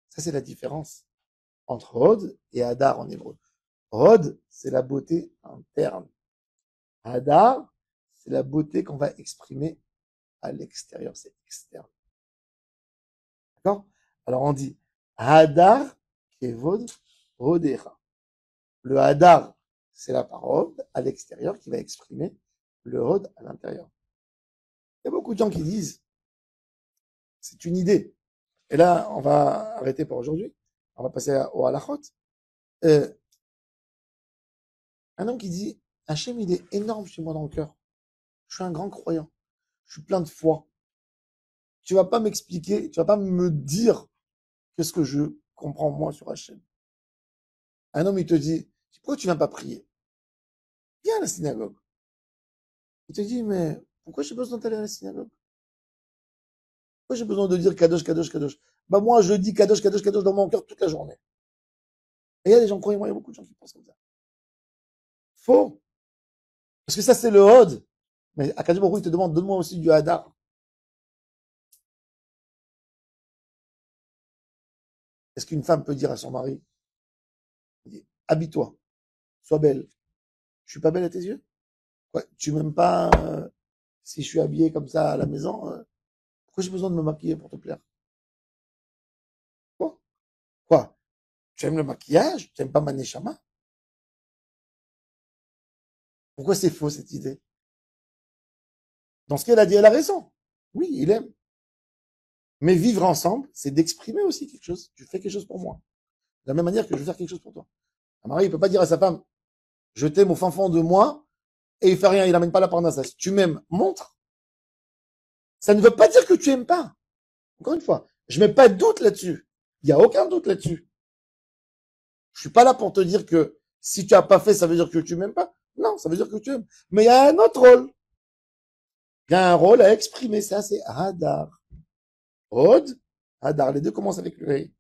Ça, c'est la différence entre Hod et Hadar en hébreu. Hod, c'est la beauté interne. Hadar, c'est la beauté qu'on va exprimer à l'extérieur, c'est externe. D'accord? Alors on dit Hadar, Kevod, Hodera. Le Hadar, c'est la parole à l'extérieur qui va exprimer le Hod à l'intérieur. Il y a beaucoup de gens qui disent, c'est une idée. Et là, on va arrêter pour aujourd'hui. On va passer au halachot. Un homme qui dit, Hachem, il est énorme chez moi dans le cœur. Je suis un grand croyant. Je suis plein de foi. Tu vas pas m'expliquer, tu vas pas me dire qu'est-ce que je comprends moi sur Hachem. Un homme, il te dit, pourquoi tu viens pas prier? Viens à la synagogue. Il te dit, mais pourquoi j'ai besoin d'aller à la synagogue? Pourquoi j'ai besoin de dire Kadosh, Kadosh, Kadosh? Bah, moi, je dis Kadosh, Kadosh, Kadosh dans mon cœur toute la journée. Et il y a des gens, croyez-moi, il y a beaucoup de gens qui pensent comme ça. Faux. Parce que ça, c'est le Hod. Mais à Kadosh Baruch Hu, il te demande, donne-moi aussi du Hadar. Est-ce qu'une femme peut dire à son mari, habille-toi, sois belle. Je suis pas belle à tes yeux? Quoi, tu m'aimes pas si je suis habillé comme ça à la maison? Pourquoi j'ai besoin de me maquiller pour te plaire? Quoi? Quoi? Tu aimes le maquillage? Tu aimes pas ma neshama? Pourquoi c'est faux cette idée? Dans ce qu'elle a dit, elle a raison. Oui, il aime. Mais vivre ensemble, c'est d'exprimer aussi quelque chose. Tu fais quelque chose pour moi. De la même manière que je veux faire quelque chose pour toi. Un mari, il peut pas dire à sa femme, je t'aime au fin fond de moi, et il fait rien, il amène pas la parnasse. Si tu m'aimes, montre. Ça ne veut pas dire que tu aimes pas. Encore une fois, je mets pas de doute là-dessus. Il y a aucun doute là-dessus. Je suis pas là pour te dire que si tu as pas fait, ça veut dire que tu m'aimes pas. Non, ça veut dire que tu aimes. Mais il y a un autre rôle. Il y a un rôle à exprimer. Ça, c'est Hadar. Hod, Hadar. Les deux commencent avec le Hé.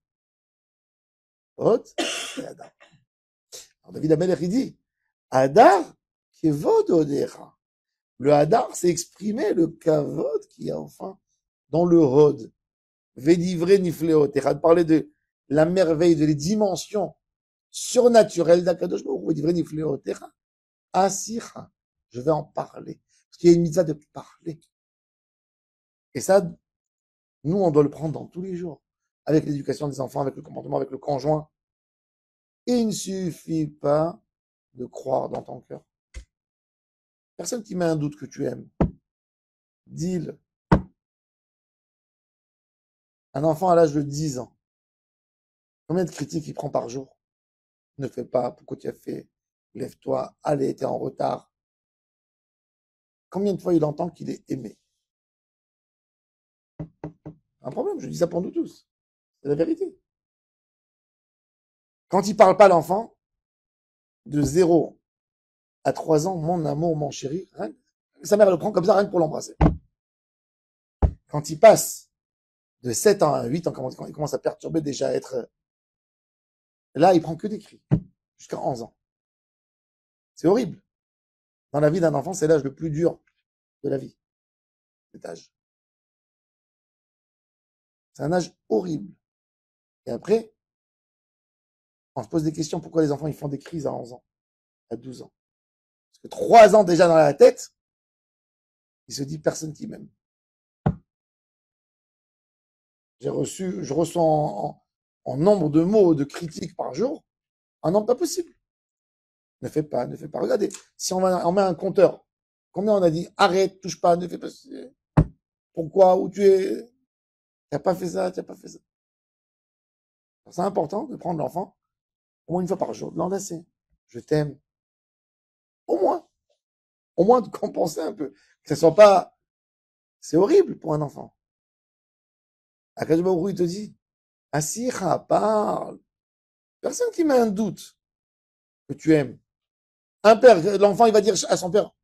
Hod et Hadar. Alors David Amelech, il dit, Hadar, Kevod Odera. Le Hadar, c'est exprimer le Kavod qui y a enfin dans le Hod. Védivré Nifléot. Et de parler de la merveille, de les dimensions surnaturelles d'Akadosh Baruch Hu. Védivré Nifléot. Asira. Je vais en parler. Parce qu'il y a une mitzvah de parler. Et ça, nous, on doit le prendre dans tous les jours. Avec l'éducation des enfants, avec le comportement, avec le conjoint. Et il ne suffit pas de croire dans ton cœur. Personne qui met un doute que tu aimes. Dis-le. Un enfant à l'âge de 10 ans, combien de critiques il prend par jour? Ne fais pas, pourquoi tu as fait? Lève-toi, allez, t'es en retard. Combien de fois il entend qu'il est aimé? Un problème, je dis ça pour nous tous. C'est la vérité. Quand il parle pas l'enfant, de 0 à 3 ans, mon amour, mon chéri, sa mère le prend comme ça, rien que pour l'embrasser. Quand il passe de 7 ans à 8 ans, quand il commence à perturber déjà, à être... Là, il prend que des cris, jusqu'à 11 ans. C'est horrible. Dans la vie d'un enfant, c'est l'âge le plus dur de la vie, cet âge. C'est un âge horrible. Et après, on se pose des questions, pourquoi les enfants ils font des crises à 11 ans, à 12 ans? Parce que 3 ans déjà dans la tête, il se dit personne qui m'aime. Je reçois en nombre de mots, de critiques par jour, un nombre pas possible. Ne fais pas, ne fais pas. Regardez, si on met un compteur, combien on a dit arrête, touche pas, ne fais pas. Pourquoi? Où tu es? Tu n'as pas fait ça, tu n'as pas fait ça. C'est important de prendre l'enfant au moins une fois par jour, de l'enlacer. Je t'aime. Au moins. Au moins de compenser un peu. Que ce soit pas. C'est horrible pour un enfant. Akash Baruch Hu, il te dit, Asira, parle. Personne qui met un doute que tu aimes. Un père, l'enfant, il va dire à son père,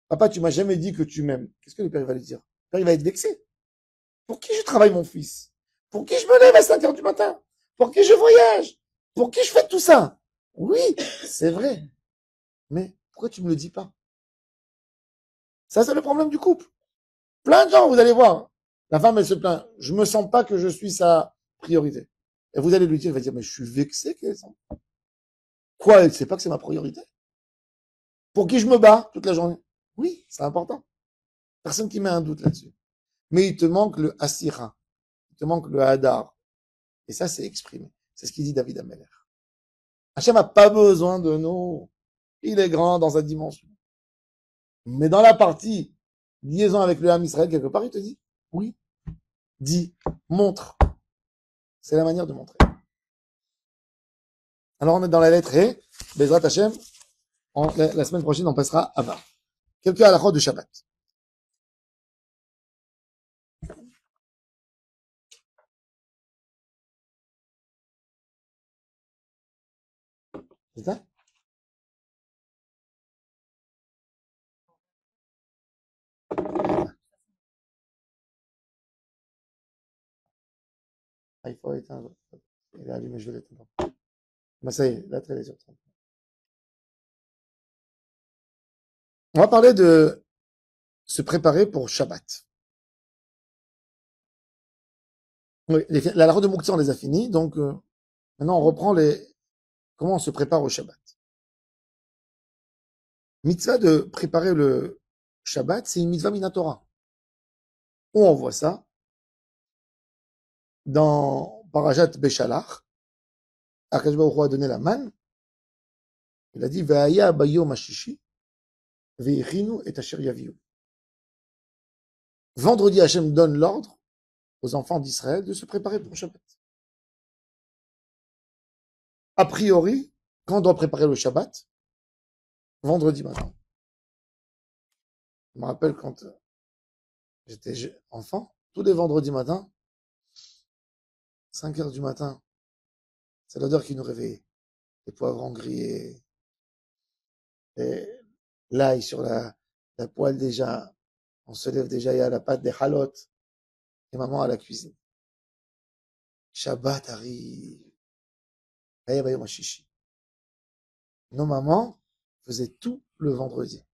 papa, tu m'as jamais dit que tu m'aimes. Qu'est-ce que le père va lui dire? Le père, il va être vexé. Pour qui je travaille, mon fils? Pour qui je me lève à 5 heures du matin? Pour qui je voyage? Pour qui je fais tout ça? Oui, c'est vrai. Mais pourquoi tu me le dis pas? Ça, c'est le problème du couple. Plein de gens, vous allez voir. La femme, elle se plaint. Je me sens pas que je suis sa priorité. Et vous allez lui dire, elle va dire, mais je suis vexé qu'elle sent. Quoi, elle sait pas que c'est ma priorité? Pour qui je me bats toute la journée? Oui, c'est important. Personne qui met un doute là-dessus. Mais il te manque le asira. Il te manque le hadar. Et ça, c'est exprimé. C'est ce qu'il dit David Ameller. Hachem n'a pas besoin de nous. Il est grand dans sa dimension. Mais dans la partie liaison avec le Ham Israël, quelque part, il te dit, oui, dis, montre. C'est la manière de montrer. Alors on est dans la lettre E, Bezrat Hachem, la semaine prochaine on passera à bas. Quelqu'un à la route de Shabbat. C'est ça? Ah, il faut éteindre. Il est allumé, je vais l'éteindre. Ben ça y est, la télé est sur 30. On va parler de se préparer pour Shabbat. Oui, la route de Mouktsar, on les a finis, donc maintenant on reprend comment on se prépare au Shabbat. Mitzvah de préparer le Shabbat, c'est une mitzvah minatora. Où on voit ça? Dans Parashat Beshalach, Akash Baruch Hu a donné la manne. Il a dit, Ve'aya bayom hashishi, ve'echinu et asher yaviu. Vendredi, Hachem donne l'ordre aux enfants d'Israël de se préparer pour Shabbat. A priori, quand on doit préparer le Shabbat? Vendredi matin. Je me rappelle quand j'étais enfant, tous les vendredis matins, 5 heures du matin, c'est l'odeur qui nous réveillait. Les poivrons grillés, et l'ail sur la poêle déjà, on se lève déjà, il y a la pâte des halotes, et maman à la cuisine. Shabbat arrive. Ve'aya bayom hashishi. Nos mamans faisaient tout le vendredi.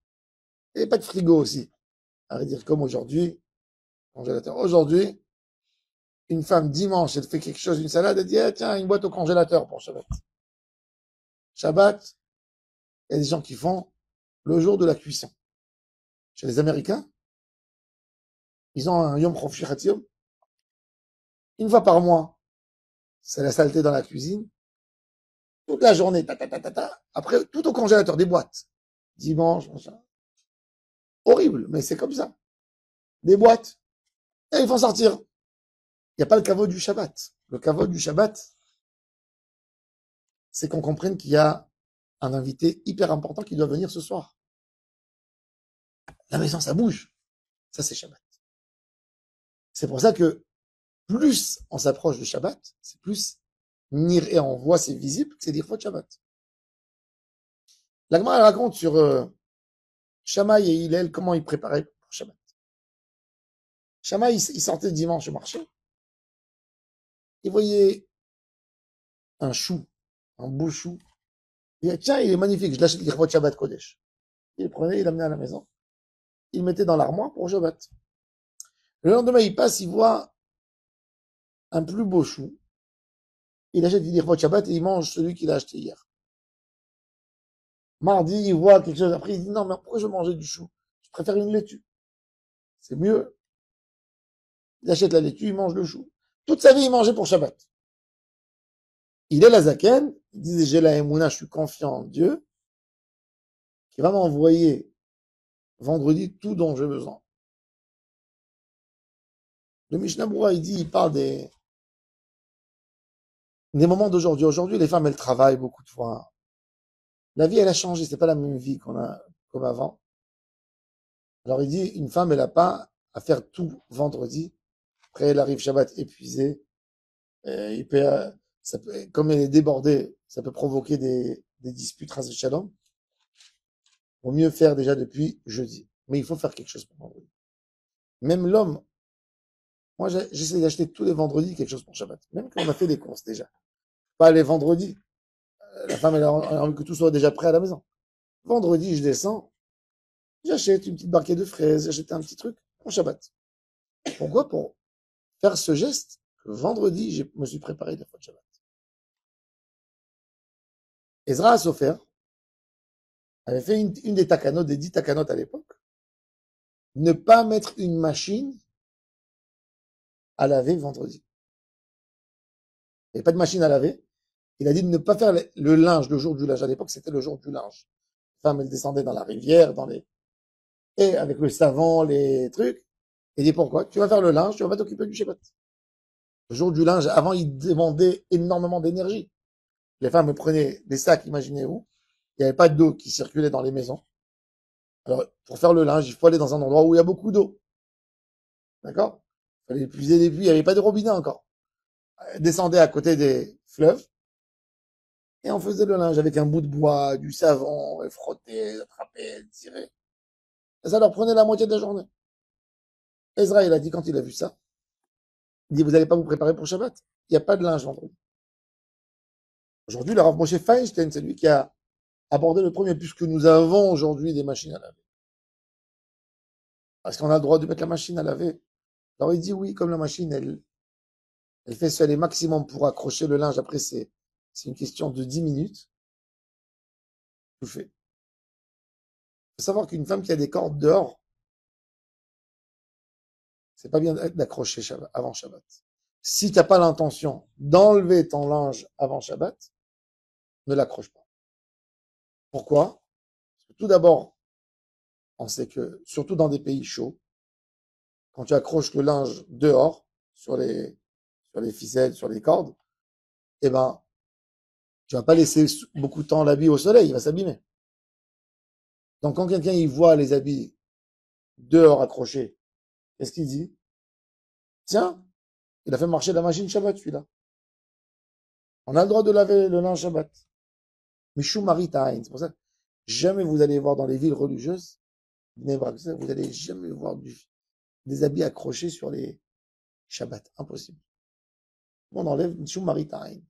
Il n'y avait pas de frigo aussi. À vrai dire, comme aujourd'hui, congélateur. Aujourd'hui, une femme, dimanche, elle fait quelque chose, une salade, elle dit, ah, tiens, une boîte au congélateur pour Shabbat. Shabbat, il y a des gens qui font le jour de la cuisson. Chez les Américains, ils ont un Yom Chofshi Yom. Une fois par mois, c'est la saleté dans la cuisine. Toute la journée, ta, ta, ta, ta, ta. Après, tout au congélateur, des boîtes. Dimanche, machin. Horrible, mais c'est comme ça. Des boîtes. Et ils font sortir. Il n'y a pas le kavod du Shabbat. Le kavod du Shabbat, c'est qu'on comprenne qu'il y a un invité hyper important qui doit venir ce soir. La maison, ça bouge. Ça, c'est Shabbat. C'est pour ça que plus on s'approche du Shabbat, c'est plus et on voit, c'est visible, que c'est dire faut Shabbat. La Gemara, elle raconte sur Shammai et Hillel, comment ils préparaient pour Shabbat. Shammai, il sortait dimanche au marché. Il voyait un chou, un beau chou. Il dit, tiens, il est magnifique, je l'achète l'Irvot Shabbat Kodesh. Il le prenait, il l'amenait à la maison. Il le mettait dans l'armoire pour Shabbat. Le lendemain, il passe, il voit un plus beau chou. Il achète l'Irvot Shabbat et il mange celui qu'il a acheté hier. Mardi, il voit quelque chose. Après, il dit, non, mais pourquoi je vais manger du chou? Je préfère une laitue. C'est mieux. Il achète la laitue, il mange le chou. Toute sa vie, il mangeait pour Shabbat. Il est la Zaken, il disait, j'ai la Emouna, je suis confiant en Dieu, qui va m'envoyer vendredi tout dont j'ai besoin. Le Mishnah Berurah, il dit, il parle des moments d'aujourd'hui. Aujourd'hui, les femmes, elles travaillent beaucoup de fois. La vie, elle a changé, c'est pas la même vie qu'on a, comme avant. Alors, il dit, une femme, elle a pas à faire tout vendredi. Après, elle arrive Shabbat épuisée. Comme elle est débordée, ça peut provoquer des disputes, ras shalom. Vaut mieux faire déjà depuis jeudi. Mais il faut faire quelque chose pour vendredi. Même l'homme, moi, j'essaie d'acheter tous les vendredis quelque chose pour Shabbat. Même quand on a fait des courses déjà. Pas les vendredis. La femme, elle a envie que tout soit déjà prêt à la maison. Vendredi, je descends. J'achète une petite barquette de fraises. J'achète un petit truc pour Shabbat. Pourquoi? Pour faire ce geste que vendredi, je me suis préparé de faire Shabbat. Ezra Sofer avait fait une des takanot, des 10 takanot à l'époque. Ne pas mettre une machine à laver vendredi. Il n'y avait pas de machine à laver. Il a dit de ne pas faire le linge le jour du linge. À l'époque, c'était le jour du linge. La femme, elle descendait dans la rivière, et avec le savon, les trucs. Il dit pourquoi? Tu vas faire le linge, tu vas pas t'occuper du Shabbat. Le jour du linge, avant, il demandait énormément d'énergie. Les femmes prenaient des sacs, imaginez où. Il n'y avait pas d'eau qui circulait dans les maisons. Alors, pour faire le linge, il faut aller dans un endroit où il y a beaucoup d'eau. D'accord? Il fallait épuiser les puits, il n'y avait pas de robinet encore. Descendait à côté des fleuves, et on faisait le linge avec un bout de bois, du savon, et frotter, attraper, tirer. Et ça leur prenait la moitié de la journée. Ezra, il a dit quand il a vu ça, il dit, vous n'allez pas vous préparer pour Shabbat? Il n'y a pas de linge vendredi. Aujourd'hui, le Rav Moshe Feinstein, c'est lui qui a abordé le premier, puisque nous avons aujourd'hui des machines à laver. Est-ce qu'on a le droit de mettre la machine à laver? Alors il dit oui, comme la machine, elle fait ce maximum pour accrocher le linge. Après, c'est une question de 10 minutes. Tout fait. Il faut savoir qu'une femme qui a des cordes dehors, c'est pas bien d'accrocher avant Shabbat. Si tu n'as pas l'intention d'enlever ton linge avant Shabbat, ne l'accroche pas. Pourquoi? Parce que tout d'abord, on sait que, surtout dans des pays chauds, quand tu accroches le linge dehors, sur les ficelles, sur les cordes, eh ben, tu vas pas laisser beaucoup de temps l'habit au soleil, il va s'abîmer. Donc, quand quelqu'un y voit les habits dehors accrochés, qu'est-ce qu'il dit? Tiens, il a fait marcher la machine Shabbat, celui-là. On a le droit de laver le linge Shabbat. Mishum Maritain, c'est pour ça que jamais vous allez voir dans les villes religieuses, vous allez jamais voir des habits accrochés sur les Shabbat. Impossible. On enlève Mishum Maritain.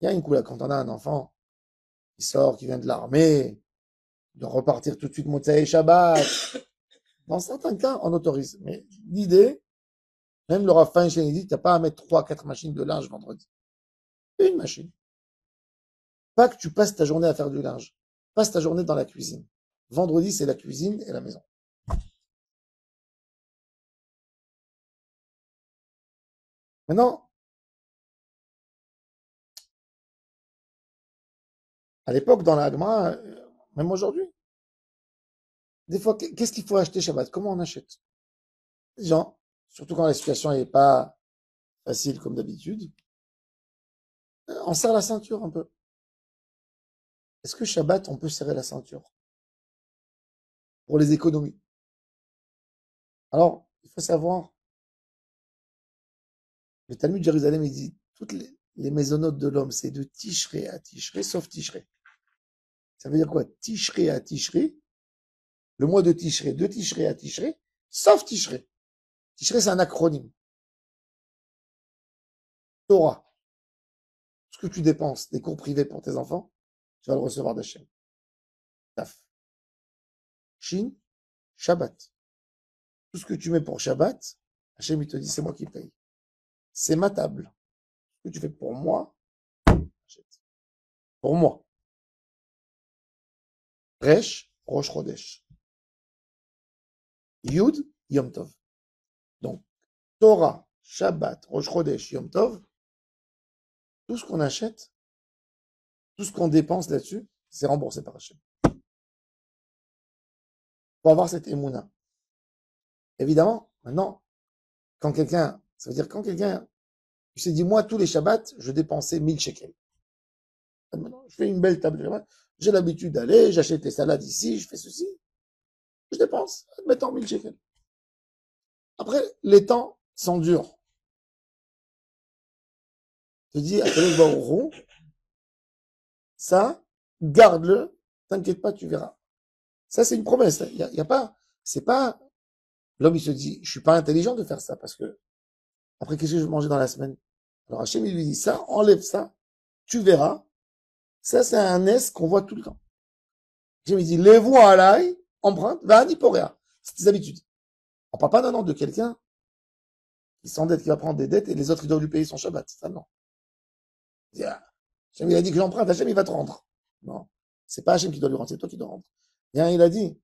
Il y a une couleur quand on a un enfant qui sort, qui vient de l'armée, il doit repartir tout de suite Motsai Shabbat. Dans certains cas, on autorise. Mais l'idée, même le Rav Feinstein dit, t'as pas à mettre 3-4 machines de linge vendredi. Une machine. Pas que tu passes ta journée à faire du linge. Passe ta journée dans la cuisine. Vendredi, c'est la cuisine et la maison. Maintenant, à l'époque, dans la Gemara, même aujourd'hui, des fois, qu'est-ce qu'il faut acheter Shabbat? Comment on achète? Les gens surtout quand la situation n'est pas facile comme d'habitude, on serre la ceinture un peu. Est-ce que Shabbat, on peut serrer la ceinture pour les économies? Alors, il faut savoir, le Talmud de Jérusalem, il dit, toutes les maisonnotes de l'homme, c'est de Tishré à Tishré, sauf Tishré. Ça veut dire quoi? Tishré à Tishré, le mois de Tishré à Tishré, sauf Tishré. Tishré, c'est un acronyme. Torah. Ce que tu dépenses, des cours privés pour tes enfants, tu vas le recevoir d'Hachem. Taf. Shin, Shabbat. Tout ce que tu mets pour Shabbat, Hachem, il te dit, c'est moi qui paye. C'est ma table. Ce que tu fais pour moi, j'achète. Pour moi. Resh, Rosh Chodesh. Yud, Yom Tov. Donc, Torah, Shabbat, Rosh Chodesh, Yom Tov, tout ce qu'on achète, tout ce qu'on dépense là-dessus, c'est remboursé par Hachem. Pour avoir cette émouna. Évidemment, maintenant, quand quelqu'un, ça veut dire quand quelqu'un, tu sais, dis moi, tous les Shabbats, je dépensais 1000 shekels. Maintenant, je fais une belle table. J'ai l'habitude d'aller, j'achète les salades ici, je fais ceci. Je dépense, admettons 1000 shekels. Après, les temps sont durs. Je te dis, à quel moment ça, garde-le, t'inquiète pas, tu verras. Ça, c'est une promesse. Il y a pas, c'est pas, l'homme, il se dit, je suis pas intelligent de faire ça parce que, après, qu'est-ce que je vais manger dans la semaine? Alors, Hachem, il lui dit ça, enlève ça, tu verras. Ça, c'est un S qu'on voit tout le temps. Hachem, il dit, les voix à l'ail, emprunte, va à Niporéa. C'est tes habitudes. On parle pas d'un an de quelqu'un qui s'endette, qui va prendre des dettes et les autres, ils doivent lui payer son Shabbat. Ça, non. Il dit, ah, Hachem, il a dit que j'emprunte, Hachem, il va te rendre. Non. C'est pas Hachem qui doit lui rendre, c'est toi qui dois rendre. Bien, il a dit,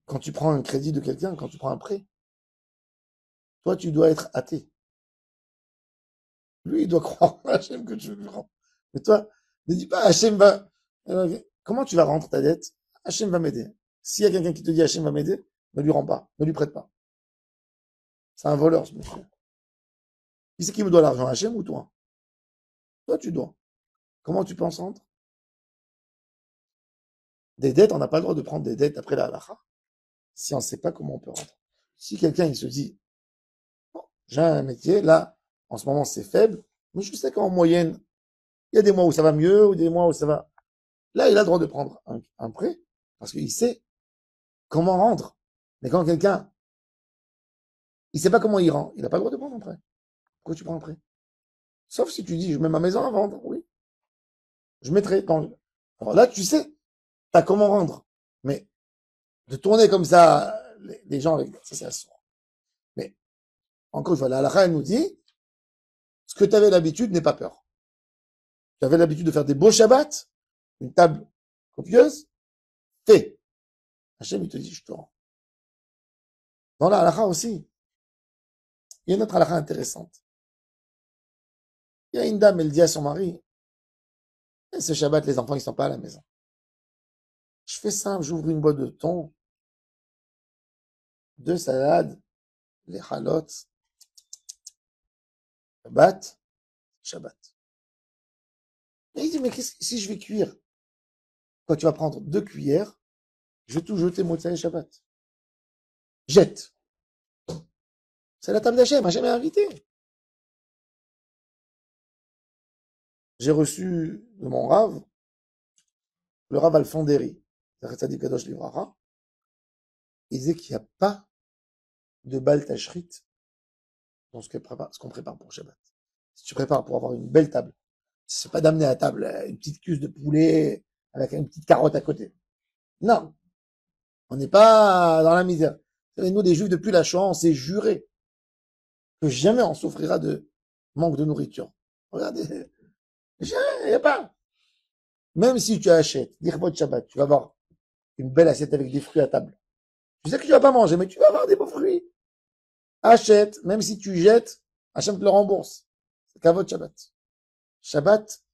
quand tu prends un crédit de quelqu'un, quand tu prends un prêt, toi, tu dois être athée. Lui, il doit croire en Hachem que tu lui rends. Mais toi, ne dis pas Hachem va. Comment tu vas rendre ta dette? Hachem va m'aider. S'il y a quelqu'un qui te dit Hachem va m'aider, ne lui rends pas, ne lui prête pas. C'est un voleur, ce monsieur. Qui c'est qui me doit l'argent, Hachem ou toi? Toi, tu dois. Comment tu penses rendre? Des dettes, on n'a pas le droit de prendre des dettes après la halakha si on ne sait pas comment on peut rendre. Si quelqu'un il se dit, bon, j'ai un métier, là, en ce moment c'est faible, mais je sais qu'en moyenne, il y a des mois où ça va mieux, ou des mois où ça va. Là, il a le droit de prendre un prêt, parce qu'il sait comment rendre. Mais quand quelqu'un, il sait pas comment il rend, il n'a pas le droit de prendre un prêt. Pourquoi tu prends un prêt? Sauf si tu dis, je mets ma maison à vendre, oui. Je mettrai quand. Alors là, tu sais, t'as comment rendre. Mais de tourner comme ça, les gens avec ça, c'est assourd. Mais encore une fois, la halakha, elle nous dit, ce que tu avais l'habitude, n'aie pas peur. Tu avais l'habitude de faire des beaux shabbats, une table copieuse, fais. Hachem, il te dit, je te rends. Dans la halakha aussi, il y a une autre halakha intéressante. Il y a une dame, elle dit à son mari, eh, ce Shabbat, les enfants, ils sont pas à la maison. Je fais simple, j'ouvre une boîte de thon, 2 salades, les halotes, Shabbat, Shabbat. Et il dit, mais si je vais cuire? Quand tu vas prendre 2 cuillères, je vais tout jeter Motsai Shabbat. Jette. C'est la table d'Hachem, Hachem est invité. J'ai reçu de mon Rav, le Rav Alfonderi, il disait qu'il n'y a pas de bal tachrit dans ce qu'on prépare pour Shabbat. Si tu prépares pour avoir une belle table, c'est pas d'amener à table une petite cuisse de poulet avec une petite carotte à côté. Non. On n'est pas dans la misère. Vous savez, nous, des Juifs, depuis la Shoah, on s'est juré que jamais on souffrira de manque de nourriture. Regardez. Il n'y a pas. Même si tu achètes, d'Irvot Shabbat, tu vas avoir une belle assiette avec des fruits à table. Tu sais que tu vas pas manger, mais tu vas avoir des beaux fruits. Achète, même si tu jettes, Hachem te le rembourse. C'est Kavod Shabbat. Shabbat,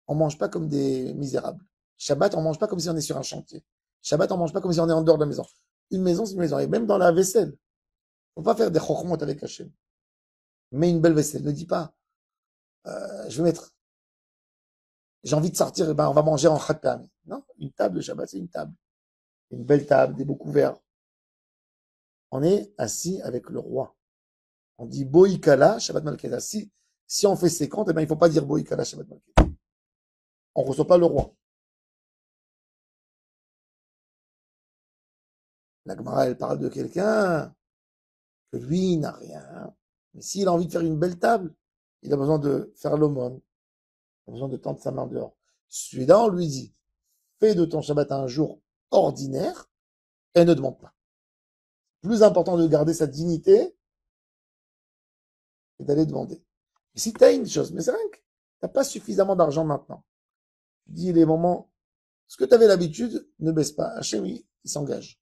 on mange pas comme des misérables. Shabbat, on mange pas comme si on est sur un chantier. Shabbat, on mange pas comme si on est en dehors de la maison. Une maison, c'est une maison. Et même dans la vaisselle. Faut pas faire des chokhmot avec Hachem. Mets une belle vaisselle. Ne dis pas, je vais mettre, j'ai envie de sortir, on va manger en Khat Pami. Non, une table de Shabbat, c'est une table. Une belle table, des beaux couverts. On est assis avec le roi. On dit Boïkala, Shabbat Malkeda. Si on fait ses comptes, il faut pas dire Boïkala, Shabbat Malkeda. On reçoit pas le roi. La Gemara, elle parle de quelqu'un que lui n'a rien. Mais s'il a envie de faire une belle table, il a besoin de faire l'aumône. Il a besoin de tendre sa main dehors. Celui-là, on lui dit, fais de ton Shabbat un jour ordinaire et ne demande pas. Plus important de garder sa dignité que d'aller demander. Et si tu as une chose, mais c'est rien que tu n'as pas suffisamment d'argent maintenant. Tu dis les moments, ce que tu avais l'habitude, ne baisse pas. Hachem, il s'engage.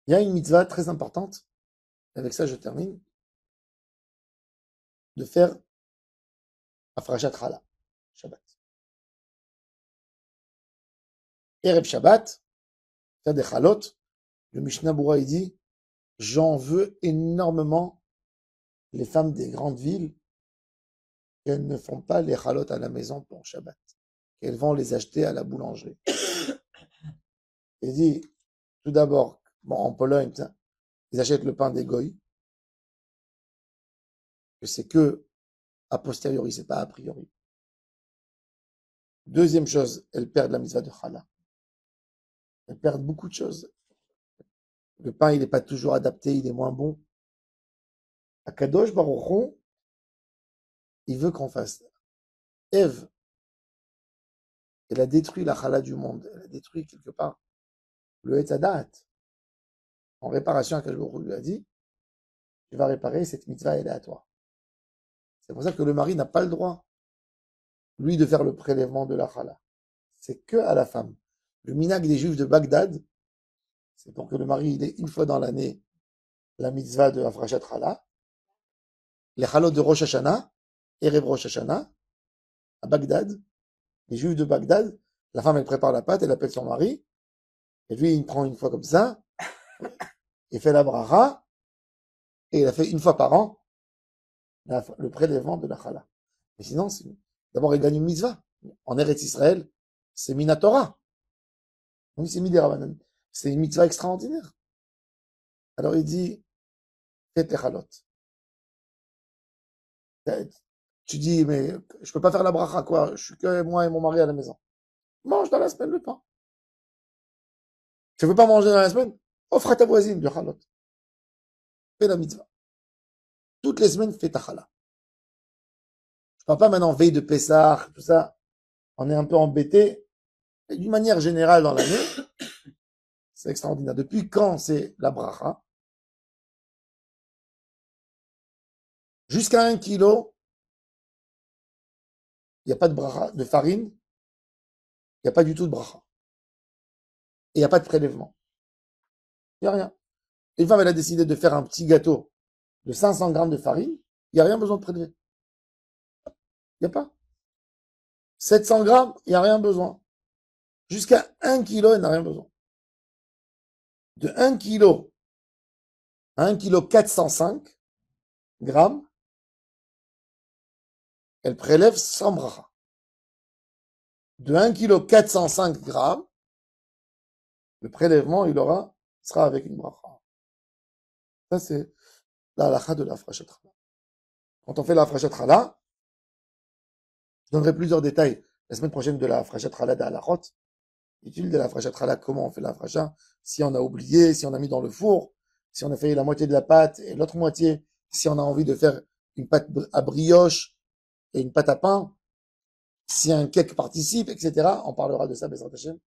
Il y a une mitzvah très importante, avec ça je termine, de faire Afrashat Chala, Shabbat. Erev Shabbat, faire des chalot. Le Mishnah Boura, il dit, j'en veux énormément les femmes des grandes villes qu'elles ne font pas les chalot à la maison pour Shabbat, qu'elles vont les acheter à la boulangerie. Il dit, tout d'abord, en Pologne, ils achètent le pain des goy, que c'est que a posteriori, c'est pas a priori. Deuxième chose, elles perdent la mitzvah de challah. Elles perdent beaucoup de choses. Le pain, il n'est pas toujours adapté, il est moins bon. Akadosh Baruch Hu, il veut qu'on fasse. Ève, elle a détruit la challah du monde. Elle a détruit quelque part le Etzadat. En réparation, Akadosh Baruch Hu lui a dit, tu vas réparer, cette mitzvah, elle est à toi. C'est pour ça que le mari n'a pas le droit, lui, de faire le prélèvement de la challah. C'est que à la femme. Le minhag des juifs de Bagdad, c'est pour que le mari, il ait une fois dans l'année la mitzvah de Afrashat Chala, les chalot de Rosh Hashanah, Erev Rosh Hashanah, à Bagdad, les juifs de Bagdad, la femme, elle prépare la pâte, elle appelle son mari, et lui, il prend une fois comme ça, il fait la bracha, et il a fait une fois par an le prélèvement de la chala. Mais sinon, d'abord, il gagne une mitzvah. En Eretz Israël, c'est Minatora. Oui, c'est Midé Rabbanan. C'est une mitzvah extraordinaire. Alors il dit, fais tes chalot. Tu dis, mais je peux pas faire la bracha, quoi. Je suis que moi et mon mari à la maison. Mange dans la semaine le pain. Tu veux pas manger dans la semaine? Offre à ta voisine du chalot. Fais la mitzvah. Toutes les semaines, fais ta chala. Je parle pas maintenant veille de Pessah, tout ça. On est un peu embêté. Et d'une manière générale dans l'année, c'est extraordinaire. Depuis quand c'est la bracha? Jusqu'à 1 kilo, il n'y a pas de bracha, de farine, il n'y a pas du tout de bracha. Et il n'y a pas de prélèvement. Il n'y a rien. Une femme, elle a décidé de faire un petit gâteau de 500 grammes de farine, il n'y a rien besoin de prélever. Il n'y a pas. 700 grammes, il n'y a rien besoin. Jusqu'à 1 kilo, elle n'a rien besoin. De 1 kilo à 1 kilo 405 grammes, elle prélève sans bracha. De 1 kilo 405 grammes, le prélèvement, sera avec une bracha. Ça, c'est la halakha de la Afrashat Chala. Quand on fait la Afrashat Chala, je donnerai plusieurs détails la semaine prochaine de la Afrashat Chala d'Alachot. L'étude de la Afrashat Chala, comment on fait la Afrasha, si on a oublié, si on a mis dans le four, si on a fait la moitié de la pâte et l'autre moitié, si on a envie de faire une pâte à brioche et une pâte à pain, si un cake participe, etc. On parlera de ça, Bezrat Hashem,